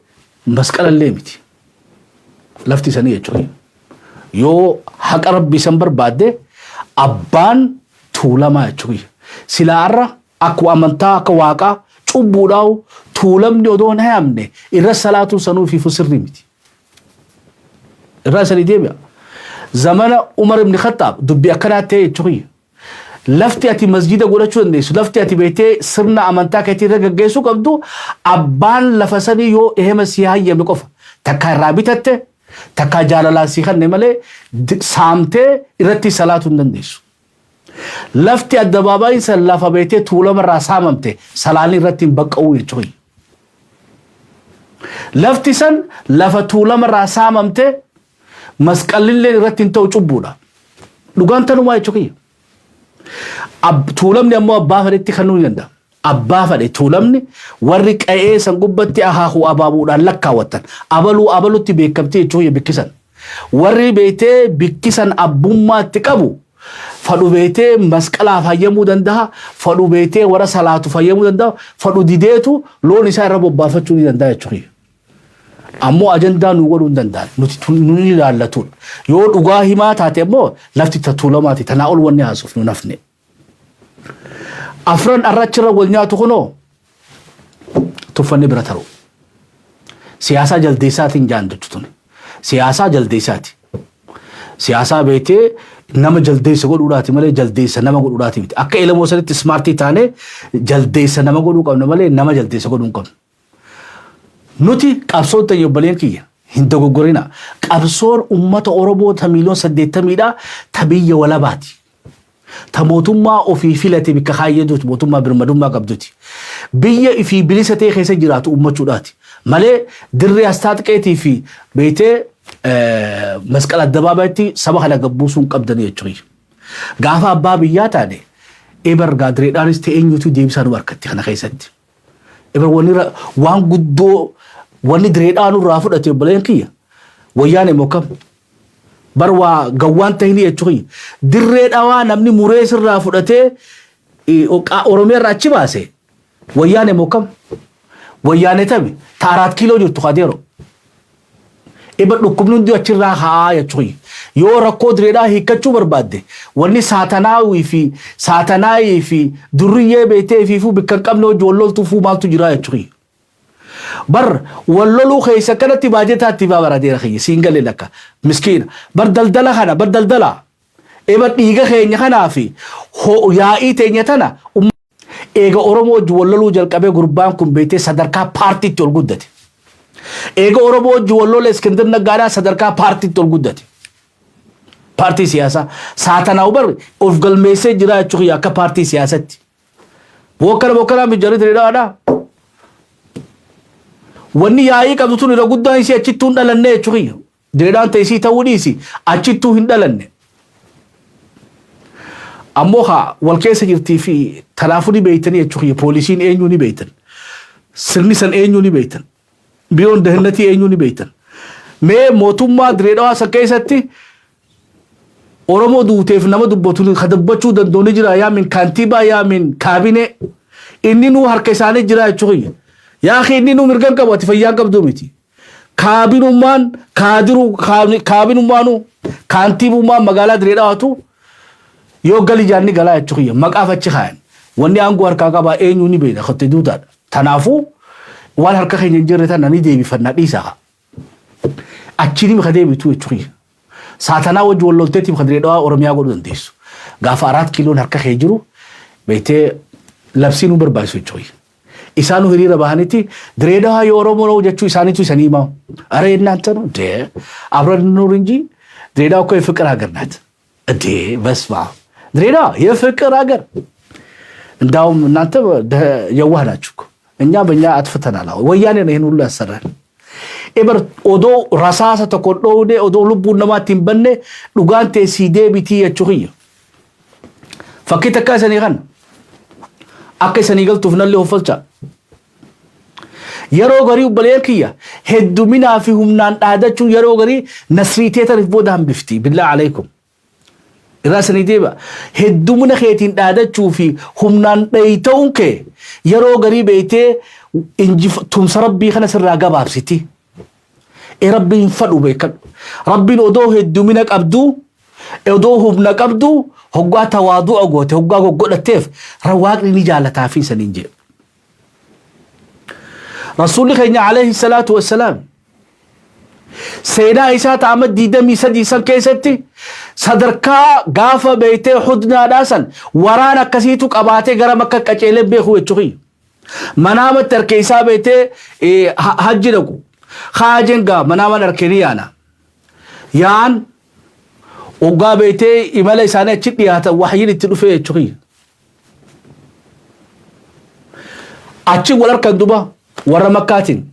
B: masqala illee miti. Lafti sanii jechuudha. Yoo haqa rabbii san barbaadde abbaan tuulamaa jechuudha. Silaarra akka amantaa akka waaqaa cubbuudhaa'u tuulamni odoo hin hayamne irra salaatu sanuu fi fusirri miti. Irra sanii deebi'a. Zamana Umar ibn Khattab dubbii akkanaa ta'e jechuudha. Lafti ati masjida godhachuu dandeessu lafti ati beetee sirna amantaa keetii irra gaggeessuu qabdu abbaan lafa sanii yoo ehema si hayyame qofa takka irraa bitatte takka jaalalaan si kanne malee saamtee irratti salaatu hin dandeessu. Lafti addabaabaayii san lafa beetee tuulama irraa saamamte salaanni irratti hin baqqa'uu jechuudha. Lafti san lafa tuulama irraa saamamte masqalillee irratti hin ta'u cubbuudha. Dhugaan tanumaa jechuudha. Tuulamni ammoo abbaa fadhetti kan nuyi danda'a. Abbaa fadhe tuulamni warri qa'ee san gubbatti ahaahuu abaabuudhaan lakkaawwatan abalutti beekamtee jechuudha bikkisan. Warri beetee bikkisan abbummaatti qabu fadhu beetee masqalaa fayyamuu danda'a. Fadhu beetee warra salaatu fayyamuu danda'a. Fadhu dideetu loon isaa irra bobbaafachuu ni danda'a jechuudha. Ammoo ajandaa nu godhuu hin danda'an nuti nuni ilaallatudha. Yoo dhugaa himaa taate ammoo lafti tuulamaati tanaa ol wanni haasuuf nu nafne. Afran arrachirra wal nyaatu kunoo tuffanni bira taru. Siyaasaa jaldeessaatiin jaandachu tuni. Siyaasaa jaldeessaati. Siyaasaa beetee nama jaldeessa godhuudhaati malee jaldeessa nama godhuudhaati miti. Akka elemoo sanitti smartii taane jaldeessa nama godhuu qabna malee nama jaldeessa godhuu hin qabnu. Nuti qabsoon ta'e obboleen kiyya hin dogoggorina. Qabsoon uummata Oromoo ta miiliyoon 80dha ta biyya walabaati. Ta mootummaa ofii filate bikka kaayyeetuuti mootummaa birmadummaa qabduti. Biyya ifii bilisa ta'e keessa jiraatu uummachuudhaati. Malee dirree astaaxqeetii fi beetee masqala addabaabaatti saba kana gabbuusuu hin qabdanii jechuudha. Gaafa abbaa biyyaa taane eber gaadireedhaanis ta'e eenyuutu deebisaa nu harkatti kana keessatti. Eber waan guddoo wanni direedhaan irraa fudhate obboleen kiyya wayyaane mookam bar waa gawwaan ta'ini jechuudha. Dirreedhaa namni murees irraa fudhatee Oromiyaa irraa achi baase wayyaane mookam wayyaane tabi ta 4 kiiloo jirtu kadeero. Eber dhukkubni hundi achirraa haa jechuudha. Yoo rakkoo direedhaa hiikkachuu barbaadde wanni saatanaayii fi durriyyee beetee fi bikka qabne hojii walloltuu fuu maaltu jira jechuudha. بر ولولو خيسا كانت باجتها تبا برادير خي سينجل لك مسكين بردلدلا خنا بردلدلا إبت نيجا خيني خنا في هو يا إيتين يتنا إيجا أورمو جولولو جل كبه قربان كم بيته صدركا بارتي تول قدتي إيجا أورمو جولولو اسكندر نجارا صدركا بارتي تول قدتي بارتي سياسة ساتنا أوبر أفضل مسج جرا چوخيا كا بارتي سياسة وكرا مجرد ريدا أنا وني ياي كابتو نيرا قدان يسي أچتون دلنة چوخيا ريدان تيسي تاودي يسي أچتو هندلنة أموها والكيس جرتي في تلافوني بيتني چوخيا بوليسين أينوني بيتن سرنيسن أينوني بيتن بيون دهنتي أينوني بيتن مي موتوما دريدا سكيستي Oromoo duuteef nama dubbatu khadabbachuu dandooni jira yaa min kantiba yaa min kaabine inni nu harka isaanii jira jechuudha yaa akhi inni nu mirgan qabu ati fayyaa qabdu miti kaabinummaan kaabinummaanu kantibummaan magaalaa direedhaatu yoo gali jaanni galaa jechuudha maqaaf achi kaayan wanni aangoo harkaa qabaa eenyu ni beeda khotte duutaadha tanaafuu waan harka keenya jirre tana ni deebifannaa dhiisaa achini mi khadeebitu jechuudha ساتنا وجه واللوتتي بخدري دوا أورميا قولون ديسو غافارات كيلون هركا خيجرو بيته لبسينو بربايسو چوي إسانو هري رباهنتي دريدا يورمو رو جچو إساني چو سنيما أرى إنانتنو ده أبرد نورنجي دريدا كو يفكر آگر نات ده بس ما دريدا يفكر آگر داوم نانتا يوهنا چوكو إنيا بنيا أتفتنا لاو وياني نهن الله سران إبر أدو رساسة تقولوا ده أدو لبون نما تنبنة لقان تسيدة بتي يجوريه فكيت كاسني غن أكاسني قال تفنى اللي هو فلتا يرو غريب بليركيا هدو منا فيهم نان عادتشو يرو غري نسريتي تعرف بودهم بفتي بالله عليكم راسني ديبا هدو منا خيتين عادتشو في هم نان بيتونك يرو غري بيته إنجف تمسرب خنا سر راجع بابستي ربي ينفعوا بيك ربي نودوه الدمينك أبدو أودوه ابنك أبدو هو تواضع أقوته هو قول التف رواق نجالة تعفين سنينجي رسول الله عليه الصلاة والسلام سيدا عيسى تعمد ديدا ميسا ديسان كيستي صدركا غافة بيتي حدنا داسا ورانا كسيتوك أباتي غرامك كچيلب بيخوة چوخي منامة تركيسا بيتي حج نكو خاجنغا منامة نركنيانا يان وقا بيتي إمالا إسانة چكياتا وحيين التلوفية چوخي أچي ولركن دوبا ورا مكاتين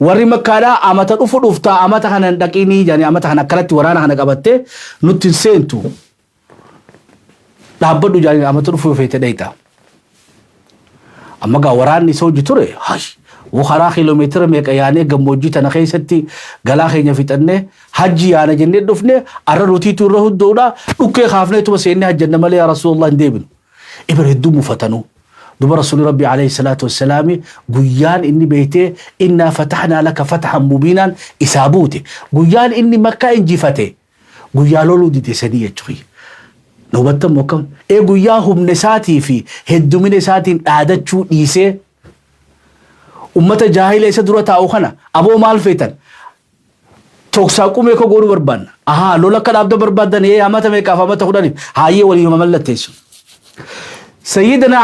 B: warri makkaadhaa amata dhufu dhuftaa amata kana dhaqinii jaanii amata kana akkanatti waraana kana qabattee nutti seentu dhaabbadhu jaanii amata dhufu feete dheeyta amma gaa waraanni isa hojii ture karaa kiiloomeetira meeqa yaanee gammoojjii tana keessatti galaa keenya fixannee hajji yaana jennee dhufne arra rutiitu irra hundoodha dhukkee kaafneetuma seennee hajjanna malee yaa rasuulallah hin deebinu ibra hedduu mufatanuu دوب رسول ربي عليه الصلاة والسلام قيان إني بيته إنا فتحنا لك فتحا مبينا إسابوته قيان إني مكة إنجفته قيان لولو دي تسنية جوي نوبتا موكم إيه قياهم نساتي في هدو من نساتي عادت شو إيسي أمة جاهلة إيسا دورة أوخنا أبو مال فيتن توكساكو ميكو قولو بربان لولا كان عبد بربان إيه أمتا ميكا فامتا خداني هاي ولي مملت تيسو سيدنا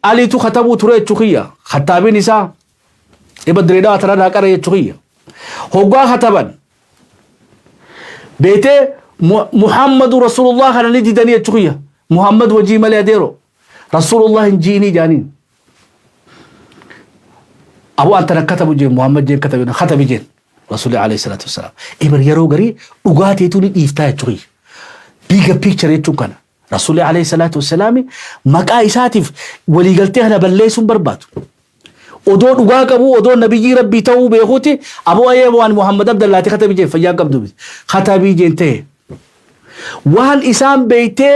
B: علي تو خطبو ترى تشوخيا خطابين نساء إبدريدا ترى ناكر يتشوخيا هو خطبان بيته محمد رسول الله خلنا ندي دنيا تشوخيا محمد وجي ملي أديرو رسول الله جيني جانين أبو أنت كتبوا جين محمد جين كتبنا خطب جين رسول الله عليه الصلاة والسلام إبر يرو غري أوغاتي توني إفتاء تشوخيا بيجا بيكتشر يتشوكنا رسول الله عليه الصلاة والسلام مكا إساتف ولي قلتها نبليسون برباتو ودون وقاقبو ودون نبي ربي تو بيخوتي أبو أيوان محمد عبد الله خطبي جين فيا قبضو خطبي جين تي وان إسام بيتي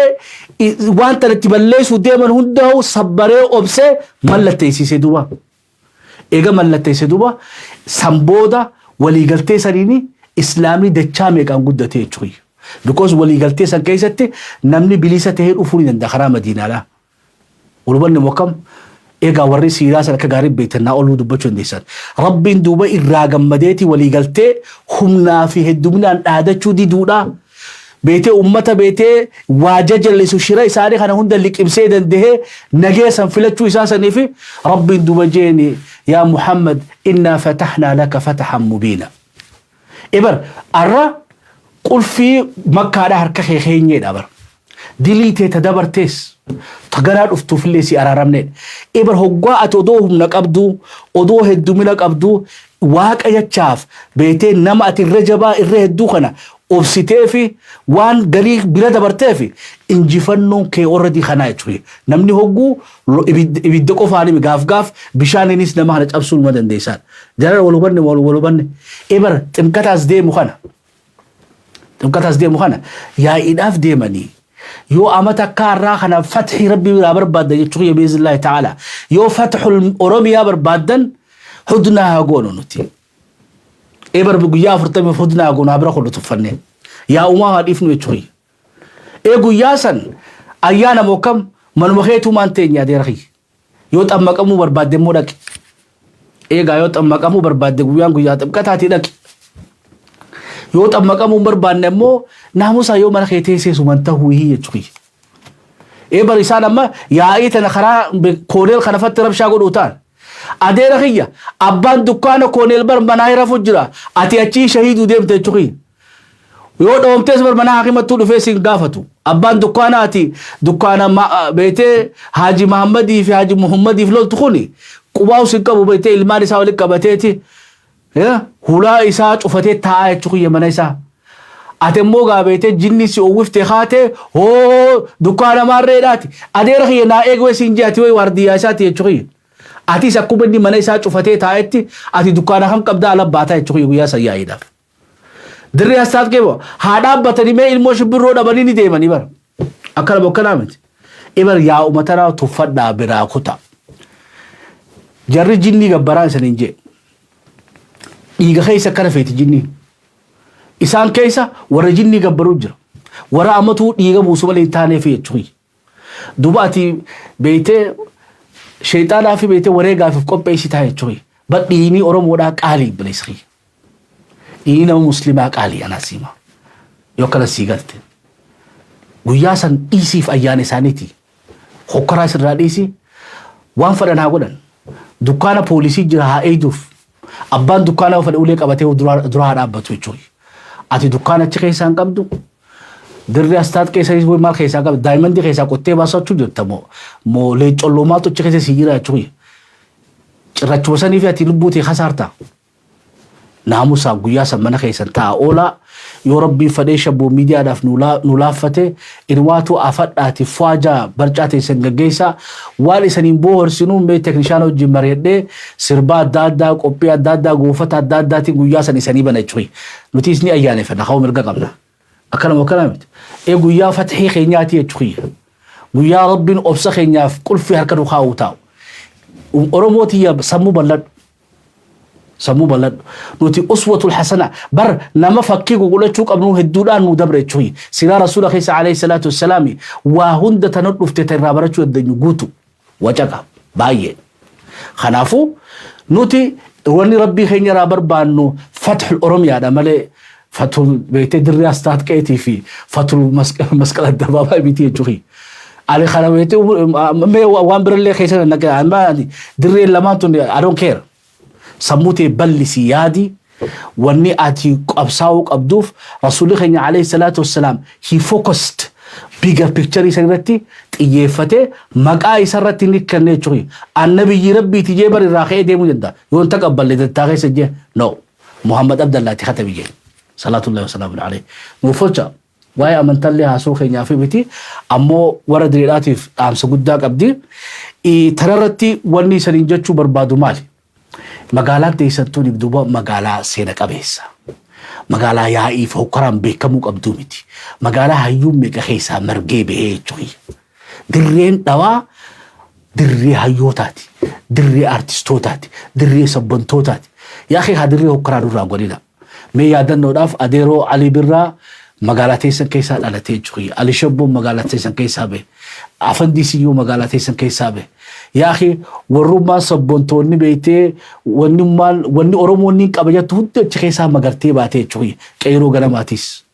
B: وان ترتبليسو ديما هندهو صبري أبسي ملتيسي سيدوبا إيغا ملتيسي دوبا سنبودا ولي قلتي سريني إسلامي دچامي كان قدتي چوي because wali galtee san keessatti namni bilisa tahee dhufuu ni danda'a karaa madiinaadhaa. Walubanni mokam eegaa warri siiraa sana akka gaarii beekannaa oluu dubbachuu dandeessan. Rabbiin duuba irraa gammadeeti walii galtee humnaa fi hedduminaan dhaadachuu diduudha. Beetee ummata beetee waaja jallisu shira isaanii kana hunda liqimsee dandahee nageessan filachuu isaa sanii fi Rabbiin duuba jeeni yaa Muhammad innaa fatahnaa laka fatahan mubiina. Ibar arra qulfii makkaadhaa harka kee keenyeedha bar. Dilii tee tadabartees tagaraa dhuftuufillee si araaramneedha. Ibar hoggaa ati odoo humna qabdu odoo heddumina qabdu waaqa yachaaf beetee nama ati irra jabaa irra hedduu kana obsitee fi waan garii bira dabartee fi injifannoon kee already kanaa jechuudha. Namni hogguu ibidda qofaanii gaaf bishaaniinis nama kana cabsuu numa dandeessan. Jara wal hubanne ibar ximqataas deemu kana yaa'iidhaaf deemanii yoo amata akka irraa kana fathii rabbii biraa barbaadda jechuudha biiznillaahi ta'ala yoo fathul oromiyaa barbaaddan hudnaa haa goonu nuti. Ibar guyyaa 40 hudnaa goonu abra kullu tuffannee yaa umaa hadhiifnu jechuudha. Guyyaa san ayyaana mookam manuma keetu maan teenya deerakhi yoo xammaqamuu barbaadde immoo dhaqi. Eegaa yoo xammaqamuu barbaadde guyyaa ximqataati dhaqi. Yoo xammaqamuu barbaanne immoo naamusaa yoo mana kee teesseesu man ta'uu jechuudha. Ibar isaan amma yaa'ii tana karaa kooneel kana fatti rabshaa godhuu ta'an. Adeera kiyya abbaan dukkaana kooneel bar manaa hirafu jira ati achii shahiiduu deemte jechuudha. Yoo dhoomtees bar manaa hakimattuu dhufee siin gaafatu abbaan dukkaana ati dukkaana beetee Haaji Mahammadii fi Haaji Muhammadiif loltu kuni qubaa usin qabu beetee ilmaan isaa walitti qabateeti hulaa isaa cufatee taa'aa jechuudha mana isaa. Ati immoo gaabeetee jinni si uwwiftee kaatee hoo dukkaana maarreedhaati adeera kiyya naa eegwee siin ji'ati wayi waardiyyaa isaati jechuudha. Atis akkuma inni mana isaa cufatee taa'etti ati dukkaana kam qabdaa ala baataa jechuudha guyyaa sayyaa'iidhaaf. Dirree astaat keebo haa dhaabbatanii mee ilmoo shibbirroo dhabanii ni deemanii bara. Akkana bokkanaa miti. Ibar yaa uummatanaa tuffadhaa biraa kuta. Jarri jinnii gabbaraan isaniin jee. Dhiiga keessa akkana feeti jinnii. Isaan keessa warra jinnii gabbaruu jira. Warra ammatuu dhiiga buusu malee hin taaneef jechuudha. Duuba ati beeytee sheexaanaa fi beetee wareegaaf qopheessitaa jechuudha. Badhiinii Oromoodhaa qaalii bilisii. Dhiinii nama musliimaa qaalii anaasiima. Yoo kana sii galte. Guyyaa san dhiisiif ayyaana isaaniiti. Hokkaraa sirraa dhiisii waan fedhan haa godhan. Dukkaana poolisii jira haa eeyduuf. Abbaan dukkaana fedhe ulee qabatee dura haa dhaabbatu jechuudha. Ati dukkaana achi keessaa hin qabdu. Dirree astaat keessa maal keessaa qabdu daa'imman keessaa qottee baasachuu jirta moo leencollomaatu achi keessa sii jira jechuudha. Cirrachuma sanii fi ati lubbuutii kasaarta. Naamusaa guyyaa san mana keessan ta'a oolaa yoo rabbiin fedhee shabboo miidiyaadhaaf nu laaffate irwaatu afadhaati fuajaa barcaa teessan gaggeessaa waan isaniin booharsinuun mee teknishaan wajjin mari'adhee sirbaa adda addaa qophii adda addaa goofata adda addaatiin guyyaa san isanii bana jechuudha. Nutis ni ayyaaneffanna haa mirga qabna. Akkana miti. Guyyaa fatxii keenyaati jechuudha. Guyyaa rabbiin obsa keenyaaf qulfii harka nu kaa'uu taa'u. Oromootii sammuu bal'adhu. Nuti uswatul hasana bar nama fakkii gugulachuu qabnu hedduudhaan nu dabre jechuudha. Siraa rasuula keessa alayhi salaatu wassalaami waa hunda tana dhufte irraa barachuu dandeenyu guutu wacaqa baay'ee. Kanaafuu nuti wanni rabbii keenya irraa barbaannu fathul Oromiyaadha malee fathul beekte dirree astaat qeetii fi fathul masqala addabaabaa miti jechuudha. Ali kana beekte waan birallee keessa nagaa dirree lamaan tun I don't care. Sammuutee bal'isii yaadi wanni ati qabsaa'uu qabduuf rasuulli keenya alayhi salaatu wassalaam he focused bigger picture isa irratti xiyyeeffatee maqaa isa irratti ni kennee jechuudha. Annabiyyi rabbiiti jee bar irraa ka'ee deemuu danda'a. Yoo hin taqabballe dattaa keessa jee no Muhammad Abdallaati katabi jee salaatullahi wasalaamu alayhi. Nuufocha waa'ee amantaallee haasoo keenyaa fi miti ammoo warra direedhaatiif dhaamsa guddaa qabdi. Tanarratti wanni isaniin jechuu barbaadu maali? Magaalaan teessattuun duuba magaalaa seena qabeessa. Magaalaa yaa'iif hokkaraan beekamuu qabduu miti. Magaalaa hayyuun meeqa keessaa margee bahee jechuudha. Dirreen dhawaa dirree hayyootaati. Dirree artistootaati. Dirree sabbantootaati. Yaa kee haa dirree hokkaraa durraa godhina. Mee yaadannoodhaaf adeeroo Alii Birraa magaalaa teessan keessaa dhalatee jechuudha. Alishabboon magaalaa teessan keessaa bahe. Afandisiyyuu magaalaa teessan keessaa bahe. Yaahi warrummaan sabboontoonni beeytee wanni Oromoonni qabajatu hundi achi keessaa magartee baatee jechuudha. Qeeroo ganamaatis.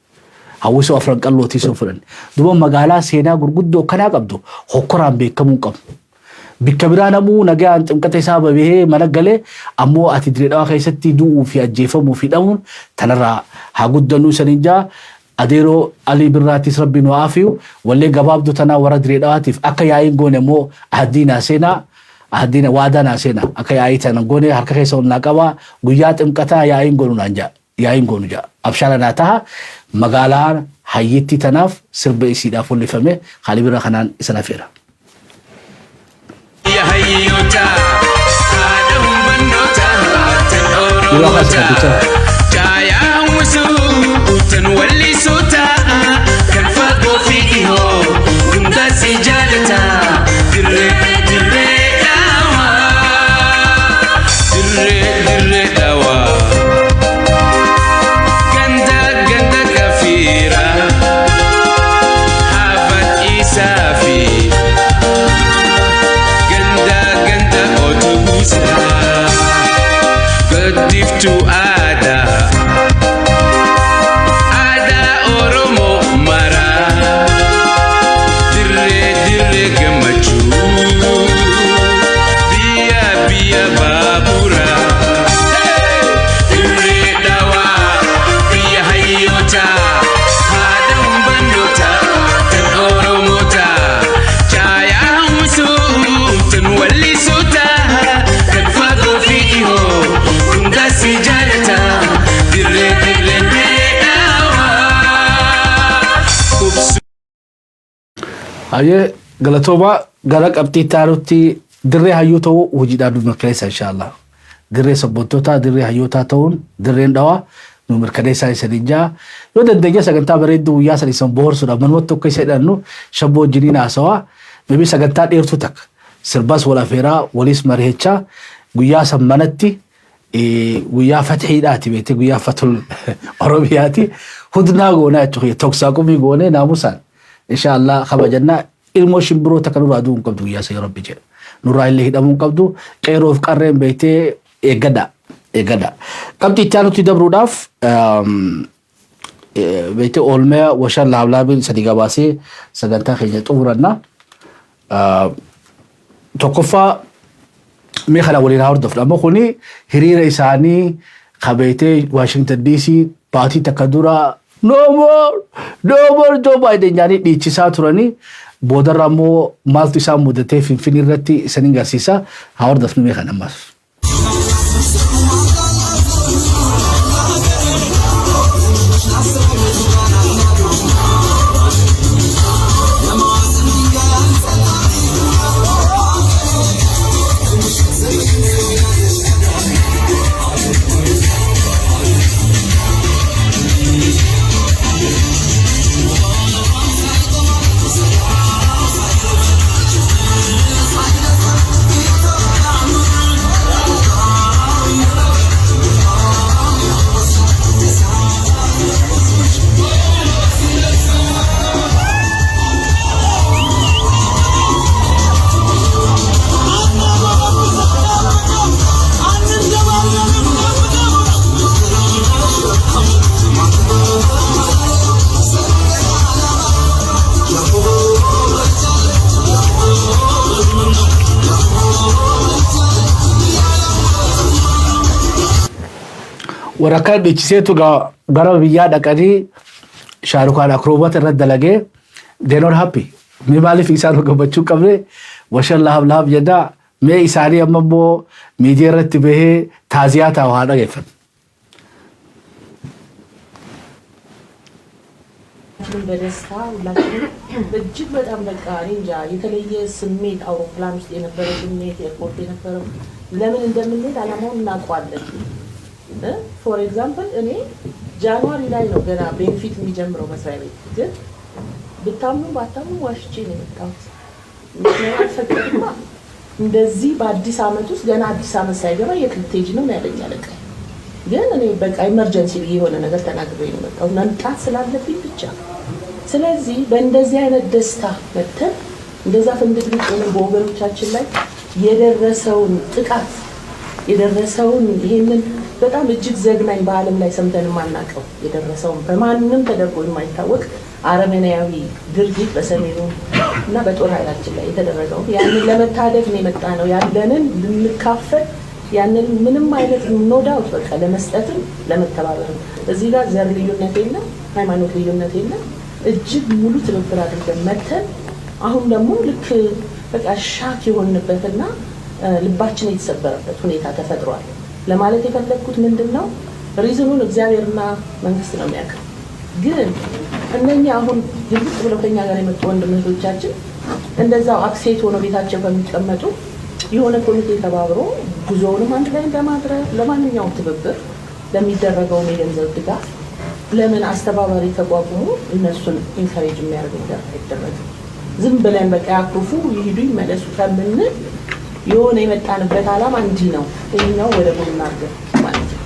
B: Hawwisoo afran qallootii soo fudhan. Duuba magaalaa seenaa gurguddoo kanaa qabdu hokkoraan beekamuu qabu. Bikka biraa namuu nagaan ximqata isaa babee mana galee ammoo ati Dirree Dhawaa keessatti du'uu fi ajjeefamuu fi dhamuun tanarraa haa guddannuu isaanii jaa adeeroo Alii Birraatis Rabbi nu aafiyu wallee gabaabduu tanaa warra Dirree Dhawaatiif akka yaa'iin goone immoo ahaddiinaa seenaa ahaddiina waadanaa seenaa akka yaa'ii tana goone harka keessa ol naa qabaa guyyaa ximqataa yaa'iin goonu naan jaa yaa'iin goonu jaa abshaala naa taha magaalaa hayyitti tanaaf sirba isiidhaaf ullifame Alii Birraa kanaan isa nafeera.
A: To ada Oromo mara Dirre gemachu Biya babura Dirre Dawa Biya hayota Hadam bandota Tan Oromo ta Jaya musu Tan wali suta Tan fago fiho
B: Aye galatooma gara qabxii taanutti dirree hayyuu ta'uu hojiidhaan nu mirkaneessa inshallah. Dirree sabboontota dirree hayyootaa ta'uun Dirreen Dhawaa nu mirkaneessaa isanii jaa yoo dandeenya sagantaa bareedduu guyyaa san isan bohaarsuudhaaf manumatti tokko isa jedhannu shabboo wajjiniin haasawaa maybe sagantaa dheertuu takka sirbas wal afeeraa walis mari'achaa guyyaa san manatti guyyaa fathiidhaati beekte guyyaa fatul Oromiyaati hudnaa goonaa jechuudha toksaa qumii goonee naamusaan inshallah kabajannaa ilmoo shimbiroo takka nurraa du'uun qabdu guyyaa sa Rabbi jedha nurraa illee hidhamuun qabdu qeeroof qarreen beektee eeggadha. Qabxii itti aanutti dabruudhaaf beektee oolmaa washan laablaabiin sadii gabaasee sagantaa keenya xumuranna. Tokkoffaa mee kana waliin haa hordofna amma kuni hiriira isaanii kabeetee Washington DC baatii takka dura no more Joe Biden jaanii dhiichisaa turanii boodarra ammoo maaltu isaan mudatee Finfinnee irratti isaniin garsiisa haa hordofnu mee kana ammas. Warakaan dhiichiseetu gara biyyaa dhaqanii shaarukaan akroobata irratti dalagee they not happy. Mee maaliif isaan gammachuu qabne washan lahab jedhaa mee isaanii amma immoo miidiyaa irratti bahee taaziyaa taa'u haa dhageeffatu.
D: በደስታ ሁላችንም እጅግ በጣም በቃ እንጃ የተለየ ስሜት አውሮፕላን ውስጥ የነበረ ስሜት ኤርፖርት የነበረው ለምን እንደምንሄድ አላማውን እናውቀዋለን። ፎር ኤግዛምፕል እኔ ጃንዋሪ ላይ ነው ገና ቤንፊት የሚጀምረው መስሪያ ቤት ግን ብታምኑ ባታምኑ ዋሽቼ ነው የመጣሁት። ምክንያቱም አልፈቀድማ እንደዚህ በአዲስ ዓመት ውስጥ ገና አዲስ ዓመት ሳይገባ የት ልትሄጂ ነው ያለኝ አለቃ። ግን እኔ በቃ ኢመርጀንሲ የሆነ ነገር ተናግሬ ነው መጣው መምጣት ስላለብኝ ብቻ። ስለዚህ በእንደዚህ አይነት ደስታ መተን እንደዛ ፍንድቅድቅ ነው በወገኖቻችን ላይ የደረሰውን ጥቃት የደረሰውን ይሄንን በጣም እጅግ ዘግናኝ በዓለም ላይ ሰምተን ማናቀው የደረሰውን በማንንም ተደርጎ የማይታወቅ አረመኔያዊ ድርጊት በሰሜኑ እና በጦር ኃይላችን ላይ የተደረገው ያንን ለመታደግ ነው የመጣ ነው ያለንን ልንካፈል ያንን ምንም አይነት ኖ ዳውት በቃ ለመስጠትም ለመተባበርም እዚህ ጋር ዘር ልዩነት የለም ሃይማኖት ልዩነት የለም እጅግ ሙሉ ትብብር አድርገን መተን አሁን ደግሞ ልክ በቃ ሻክ የሆንበትና ልባችን የተሰበረበት ሁኔታ ተፈጥሯል ለማለት የፈለኩት ምንድነው ሪዝኑን እግዚአብሔርና መንግስት ነው የሚያውቀው ግን እነኛ አሁን ግልጽ ብለው ከኛ ጋር የመጡ ወንድሞቻችን እንደዛው አክሴት ሆኖ ቤታቸው ከሚቀመጡ የሆነ ኮሚቴ ተባብሮ ጉዞውንም አንድ ላይ እንደማድረግ ለማንኛውም ትብብር ለሚደረገው የገንዘብ ድጋፍ ለምን አስተባባሪ ተቋቁሞ እነሱን ኢንካሬጅ የሚያደርግ ነገር አይደረግም ዝም ብለን በቃ ያክፉ ይሄዱ ይመለሱ ከምን የሆነ የመጣንበት ዓላማ እንዲህ ነው እኛው ወደ ጎን እናድርግ ማለት ነው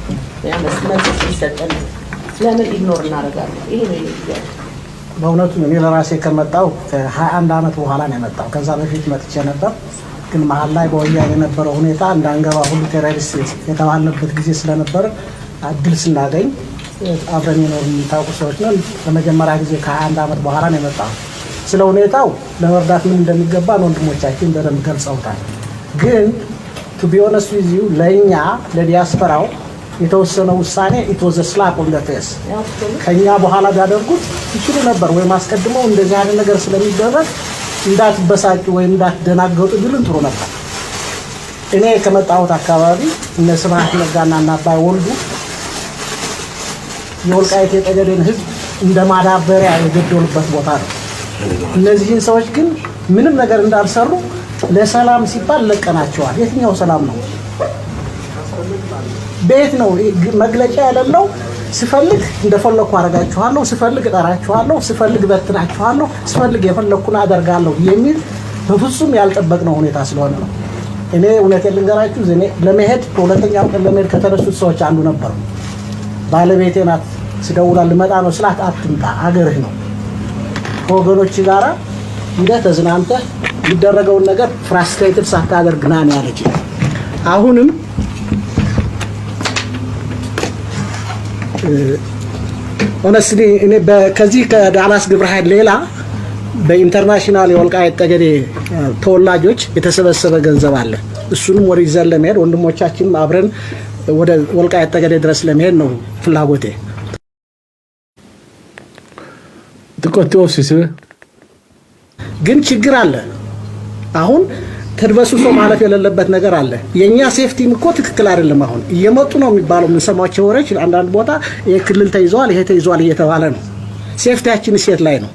D: ያ መስመር ሲሰጠን ለምን ኢግኖር እናደርጋለን ይሄ ነው ይያል
E: በእውነቱ እኔ ለራሴ ከመጣው ከ21 አመት በኋላ ነው የመጣው ከዛ በፊት መጥቼ ነበር ግን መሀል ላይ በወያኔ የነበረው ሁኔታ እንዳንገባ ሁሉ ቴሮሪስት የተባለበት ጊዜ ስለነበር አድል ስናገኝ አብረን ነው የምታውቁ ሰዎች ነን በመጀመሪያ ጊዜ ከ21 አመት በኋላ ነው የመጣው ስለ ሁኔታው ለመርዳት ምን እንደሚገባ ወንድሞቻችን በደንብ ገልጸውታል ግን to be honest with you ለኛ ለዲያስፖራው የተወሰነው ውሳኔ it was a slap on the face ከኛ በኋላ ያደርጉት ይችላል ነበር ወይ ማስቀድመው እንደዚህ አይነት ነገር ስለሚደረግ እንዳትበሳጩ ወይ እንዳትደናገጡ ቢሉን ጥሩ ነበር እኔ ከመጣሁት አካባቢ እነ ስብሐት ነጋና እና አባይ ወልዱ የወልቃይት የጠገዴን ህዝብ እንደማዳበሪያ የገደሉበት ቦታ ነው እነዚህን ሰዎች ግን ምንም ነገር እንዳልሰሩ ለሰላም ሲባል ለቀናቸዋል የትኛው ሰላም ነው ቤት ነው መግለጫ ያለው ስፈልግ እንደፈለኩ አረጋችኋለሁ ስፈልግ እጠራችኋለሁ ስፈልግ በትናችኋለሁ ስፈልግ የፈለኩና አደርጋለሁ የሚል በፍጹም ያልጠበቅነው ሁኔታ ስለሆነ ነው እኔ እውነቴን ልንገራችሁ እኔ ለመሄድ ሁለተኛው ቀን ለመሄድ ከተነሱት ሰዎች አንዱ ነበር ባለቤቴ ናት ስደውላ ልመጣ ነው ስላት አትምጣ አገርህ ነው ወገኖች ጋራ እንደ ተዝናንተ ይደረገውን ነገር ፍራስትሬትድ ሳታደርግ ናን ያለች አሁንም ሆነስሊ እኔ ከዚህ ከዳላስ ግብረ ኃይል ሌላ በኢንተርናሽናል የወልቃይት ጠገዴ ተወላጆች የተሰበሰበ ገንዘብ አለ እሱንም ወደ ይዘን ለመሄድ ወንድሞቻችን አብረን ወደ ወልቃይት ጠገዴ ድረስ ለመሄድ ነው ፍላጎቴ
B: ተቆጥቶስ
E: ግን ችግር አለ አሁን ተድበሱሶ ማለፍ የሌለበት ነገር አለ የኛ ሴፍቲም እኮ ትክክል አይደለም አሁን እየመጡ ነው የሚባለው ምንሰማቸው ወሬች አንዳንድ ቦታ የክልል ተይዟል ይሄ ተይዟል እየተባለ ነው ሴፍቲያችን ሴት ላይ ነው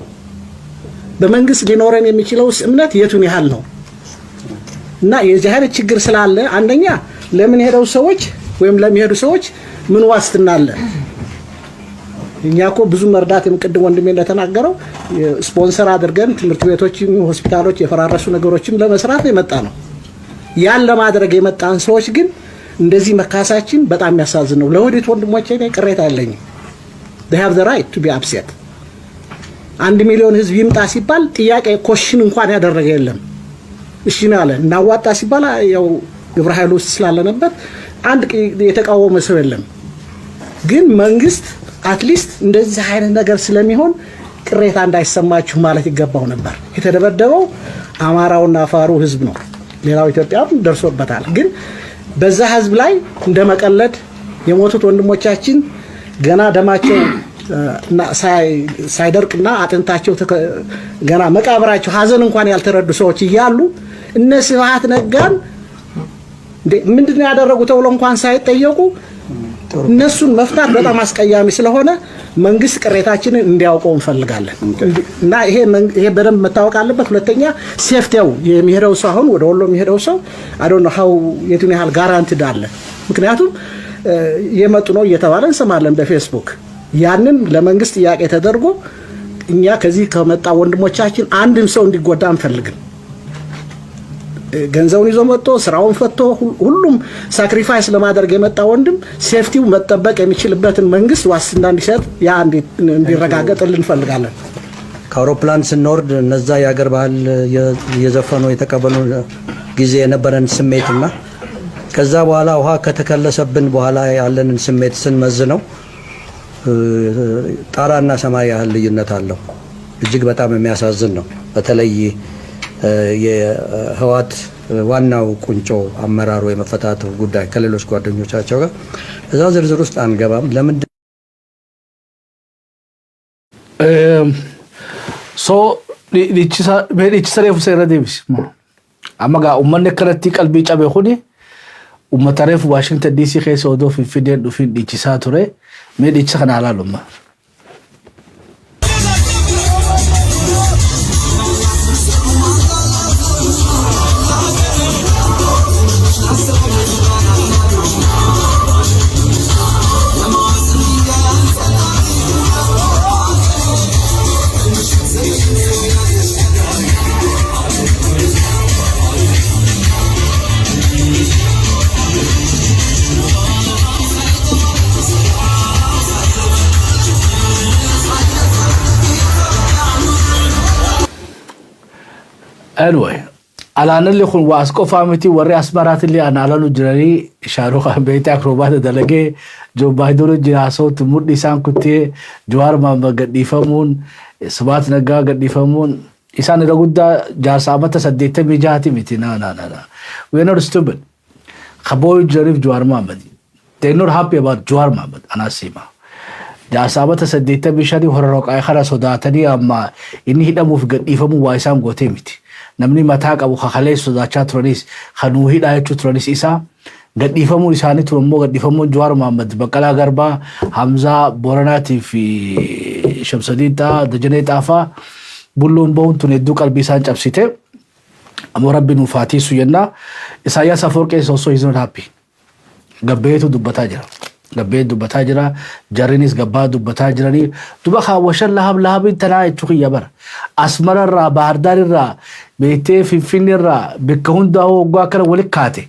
E: በመንግስት ሊኖረን የሚችለው እምነት የቱን ያህል ነው እና የዚህ አይነት ችግር ስላለ አንደኛ ለምን ሄደው ሰዎች ወይም ለሚሄዱ ሰዎች ምን ዋስትና አለ እኛኮ ብዙ መርዳት የምቀድም ወንድሜ እንደተናገረው ስፖንሰር አድርገን ትምህርት ቤቶችን ሆስፒታሎች የፈራረሱ ነገሮችን ለመስራት የመጣ ነው ያን ለማድረግ የመጣን ሰዎች ግን እንደዚህ መካሳችን በጣም ያሳዝን ነው ለወዲት ወንድሞቼ ላይ ቅሬታ አለኝ they have the right to be upset 1 ሚሊዮን ህዝብ ይምጣ ሲባል ጥያቄ ኮሽን እንኳን ያደረገ የለም እሺ ነው አለ እናዋጣ ሲባል ያው ግብረ ኃይሉ ስላለነበት አንድ የተቃወመ ሰው የለም ግን መንግስት አትሊስት እንደዚህ አይነት ነገር ስለሚሆን ቅሬታ እንዳይሰማችሁ ማለት ይገባው ነበር የተደበደበው አማራውና አፋሩ ህዝብ ነው ሌላው ኢትዮጵያም ደርሶበታል ግን በዛ ህዝብ ላይ እንደመቀለድ የሞቱት ወንድሞቻችን ገና ደማቸው ሳይደርቅና አጥንታቸው ገና መቃብራቸው ሀዘን እንኳን ያልተረዱ ሰዎች ይያሉ እነ ስብሐት ነጋን ምንድነው ያደረጉት ተብሎ እንኳን ሳይጠየቁ እነሱን መፍታት በጣም አስቀያሚ ስለሆነ መንግስት ቅሬታችንን እንዲያውቀው እንፈልጋለን እና ይሄ በደንብ መታወቅ አለበት ሁለተኛ ሴፍቲው የሚሄደው ሰው አሁን ወደ ወሎ የሚሄደው ሰው I don't know how የቱን ያህል ጋራንቲድ አለ ምክንያቱም የመጡ ነው እየተባለ እንሰማለን በፌስቡክ ያንን ለመንግስት ጥያቄ ተደርጎ እኛ ከዚህ ከመጣ ወንድሞቻችን አንድም ሰው እንዲጎዳ አንፈልግም ገንዘቡን ይዞ መጥቶ ስራውን ፈቶ ሁሉም ሳክሪፋይስ ለማድረግ የመጣ ወንድም ሴፍቲው መጠበቅ የሚችልበትን መንግስት ዋስትና እንዲሰጥ ያ እንዲረጋገጥልን እንፈልጋለን።
F: ከአውሮፕላን ስንወርድ እነዛ የአገር ባህል እየዘፈኑ የተቀበሉ ጊዜ የነበረን ስሜትና ከዛ በኋላ ውሃ ከተከለሰብን በኋላ ያለንን ስሜት ስንመዝነው ጣራና ሰማይ ያህል ልዩነት አለው። እጅግ በጣም የሚያሳዝን ነው። በተለይ የህወሓት ዋናው ቁንጮ አመራሩ የመፈታቱ ጉዳይ ከሌሎች ጓደኞቻቸው ጋር እዛ ዝርዝር ውስጥ አንገባም። ለምን
B: ሶ ዲቺሳ ሬፉ ሰራ ዴቪስ አማጋ ኡመነ ከረቲ ቀልቢ ጫበ ኹኒ ኡመታ ሬፉ ዋሽንግተን ዲሲ ኬሰ ወዶ ፊንፊኔን ዱፊን ዲቺሳ ቱሬ ሜ ዲቺሳ ከና አላሉማ anyway alana li khun wasko famity warri asmarat li ana alanu jirani sharuq beita akrobat dalage jo bayduru jiraso tumudi san kutte jawar ma gadifamun sabat naga gadifamun isan ragudda jasabata sadete bijati mitina na we are not stupid khaboy jarif jawar Muhammad they not happy about jawar Muhammad anasima jasabata sadete bishari horroq ay khara sodatani amma inni hidamu gadifamu waisam gote miti namni mataa qabu khakhalee sodaachaa turanis khanuu hidhaachuu turanis isa gadhiifamuun isaanii turummoo gadhiifamuun Jawaar Mohammad Baqqalaa Garbaa Hamzaa Booranaatii fi Shamsadiitaa Dajanee Xaafaa bulluun bahuun tun hedduu qalbii isaan cabsite ammoo rabbi nuuf haa tiisu jennaa Isaayyaas Afwerqee also is not happy gabbeetu dubbataa jira gabbee dubbataa jira jarrinis gabbaa dubbataa jiranii duba kaawwashan lahabin tanaa jechuu kiyya bara asmararraa bahardaararraa beetee finfinneerraa bakka hundaa hoggaa akkana walitti kaate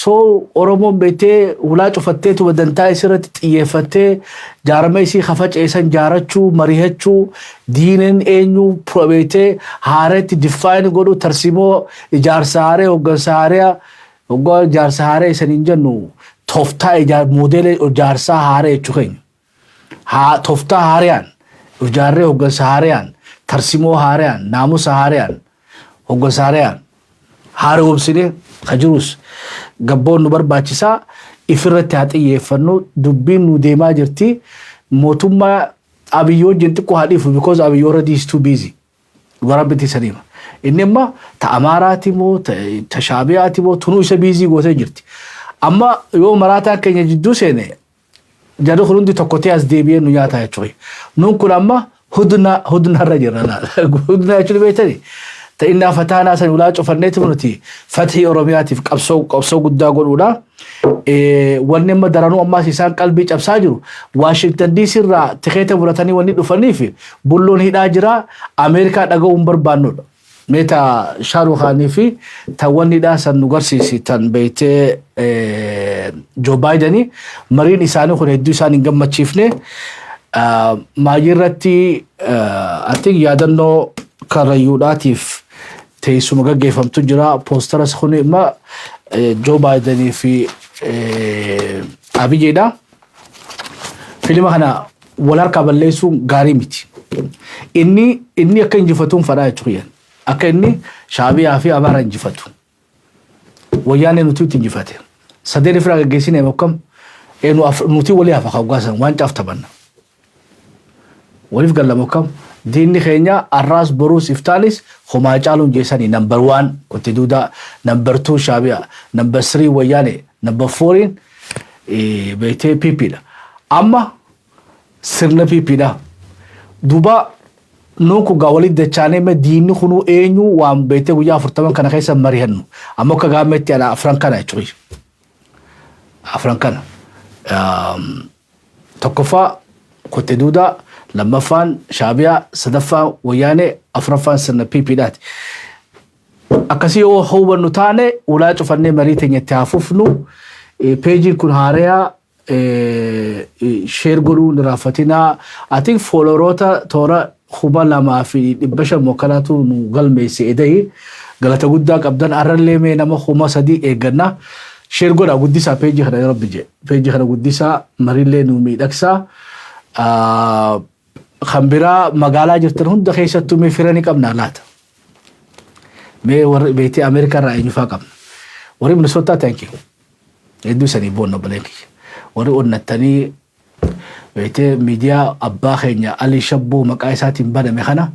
B: so oromoon beetee hulaa cufatteetu wadantaa isirratti xiyyeeffattee jaarama isii kafaceessan jaarachuu marihachuu diineen eenyuu beetee haareetti diffaayin godhu tarsimoo ijaarsa haaree hoggansa haaree hoggaa ijaarsa haaree isaniin jennu toftaa ijaar modele ijaarsa haaree jechuu keenya toftaa haareyaan ijaarree hoggansa haareyaan tarsimoo haareyaan naamusa haareyaan hoggansa haareyaan haaree obsine kajirus gabboon nu barbaachisaa ifirratti haa xiyyeeffannu dubbiin nu deemaa jirti mootummaa Abiyyoo xiqqoo haa dhiifu because Abiyyoo already is too busy warabbiti saniima inni amma ta Amaaraati moo ta Shaabiyaati moo tunuu isa busy gootee jirti amma yoo maraataa keenya jidduu seene jarri hundi tokkotee as deebi'ee nu nyaataa jechuudha. Nuun kun amma hudnarra jirra hudna jechuun beektani ta'inna fataanaa san ulaa cufanneeti nuti fathii Oromiyaatiif qabsoo guddaa godhuudha. Wanni amma daranuu ammaas isaan qalbii cabsaa jiru Washington DC irraa tikeeta muratanii wanni dhufaniif bulloon hidhaa jira Ameerikaa dhaga'uu hin barbaannudha. Meta Shahrukh Khan fi tawani da san nugarsiisi tan beete Joe Biden marin isaanii kun hedduu isaanii gammachiifne maayirratti I think yaadannoo karayyuudhaatiif teessuma gaggeeffamtu jira poosteras kun imma Joe Biden fi Abiyyeedha filma kana wal harkaa balleessuun gaarii miti inni akka injifatuun fadhaa jechuudha akka inni Shaabiyaa fi Amaara injifatu wayyaanee nuti injifate sadeen ifraa gaggeessine mokkam nuti walii hafa hawaasan waan caaftabanna waliif galla mokkam diinni keenya arraas boruus iftaanis homaa caaluun jeesanii number 1 kotti duudaa number 2 Shaabiyaa number 3 wayyaanee number 4 beetee piipidha amma sirna piipidha duba nuku gawali dachane me diinni kunu eenyu waan beete guyyaa 40 kana keessa marihannu amma ka gaametti ala afrankana jechuudha afrankana tokkofa kotte duudaa lamaffaan Shaabiyaa sadaffaan wayyaanee afraffaan sirna piipidhaati akkasii yoo hubannu taane ulaa cufannee marii teenyatti haafufnu peejiin kun haaraa sheer godhuu hin irraanfatinaa. Ati fooloroota toora 2,500 mokkalaatu nu galmeesse edayi galata guddaa qabdan arrallee mee nama 3,000 eegganna. Sheer godhaa guddisaa peejii kana rabbi jee peejii kana guddisaa marillee nu miidhagsaa. Kan biraa magaalaa jirtan hunda keessattuu mee fira ni qabnaa laata? Mee warri beetii Ameerikaa irraa eenyufaa qabna? Warri Minnesota thank you. Hedduu isanii boonna baleenki. Warri onnattanii beetii miidiyaa abbaa keenya Alii Shabboo maqaa isaatiin baname kana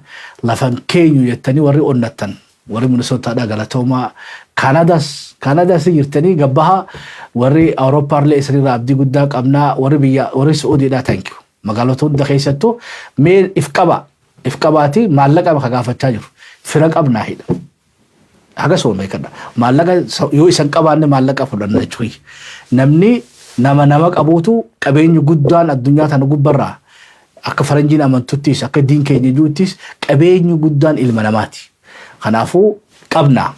B: lafan keenyu jettanii warri onnattan. Warri Minnesota dha galatoomaa Kanaadaas jirtanii gabbaha warri Awurooppaallee isanirraa abdii guddaa qabnaa warri Suudiidhaa thank you. Magaalota hunda keessattuu mee if qabaati maallaqa maka gaafachaa jiru. Fira qabnaa hidha. Haga soomee kadha. Maallaqa yoo isan qabaanne maallaqa fudhanna jechuudha. Namni nama qabuutu qabeenyi guddaan addunyaa tana gubbarraa akka faranjiin amantuttis akka diin keenya juuttis qabeenyi guddaan ilma namaati. Kanaafuu qabnaa.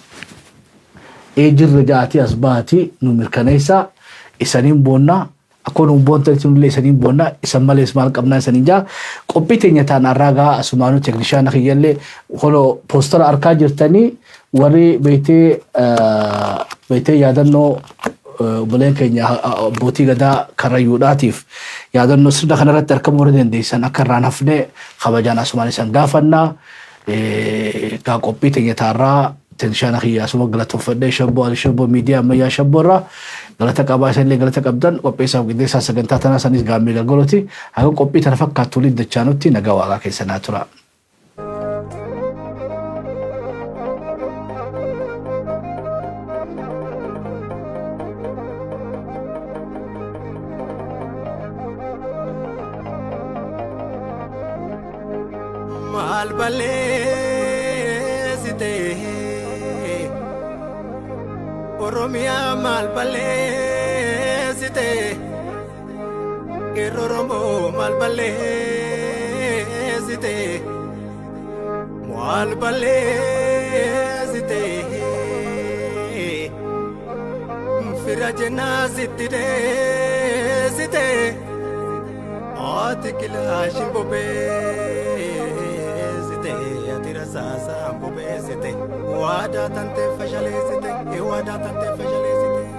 B: Ejirra jaati asbaati nu mirkaneessa isaniin boonnaa. Akkuma boonta illee isaniin boonna isan malees maal qabnaa isaniin jaa qophii teenya taan arraagaa asumaanuu teeknishaan akiyyallee holo poostara arkaa jirtanii warri beetee yaadannoo buleen keenya abbootii gadaa karrayyuudhaatiif yaadannoo sirna kanarratti argamuu warri dandeessan akka irraan hafnee kabajaan asumaan isan gaafannaa gaa qophii teenya taarraa teeknishaan akiyyaa asuma galatoofadhee shabboo Ali Shabboo miidiyaa ammayyaa shabboorraa galata qabaa isanillee galata qabdan qopheessaaf qindeessaa sagantaa tanaa sanis gaammii galgalooti haga qophii tana fakkaattuu liddachaanutti nagaa waaqaa keessanaa tura.
G: Maal balleessitee Oromiyaa maal balleessitee qeerroo Oromoo maal balleessitee maal balleessitee fira jennaa sitti deessitee ati kilaashin bobeessitee ati rasaasaan bobeessitee waadaa tantee fashaleessitee waadaa tantee fashaleessitee.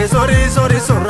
G: Sorry.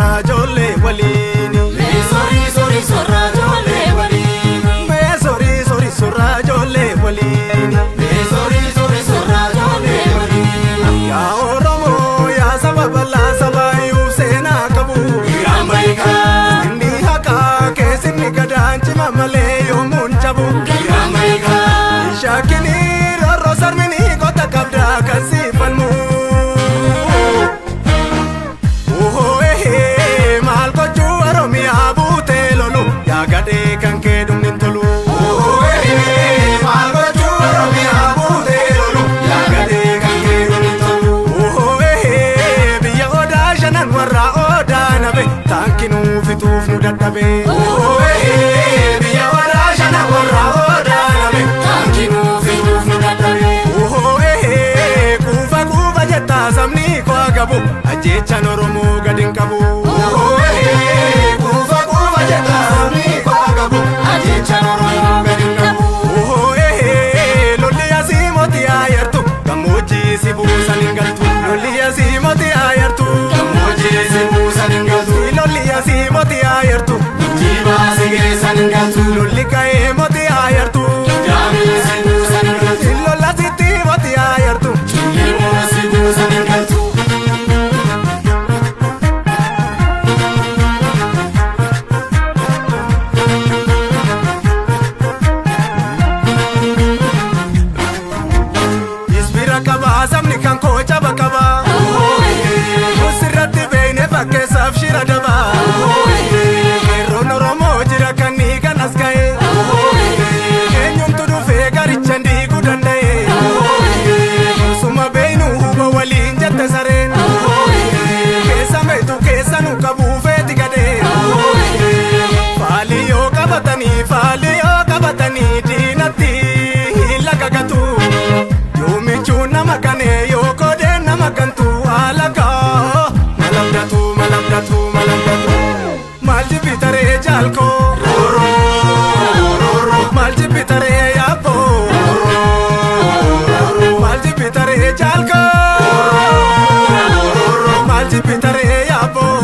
G: jira daba Qeerroon Oromoo jira kannii kan as ga'e Eenyumtu dhufee garichan diiguu danda'e Suma beeynu huba waliin jette sareen Keessa meetu keessa nu qabuu feeti gadee Faali yoo qabatanii diinatti hin lagagatu Yoomichuun nama kanee yoo godeen nama gantu alagaa Malabdatu Maal jibbi taree jaalkoo Maal jibbi taree yaabboo Maal jibbi taree jaalkoo Maal jibbi taree yaabboo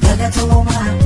H: Galatoma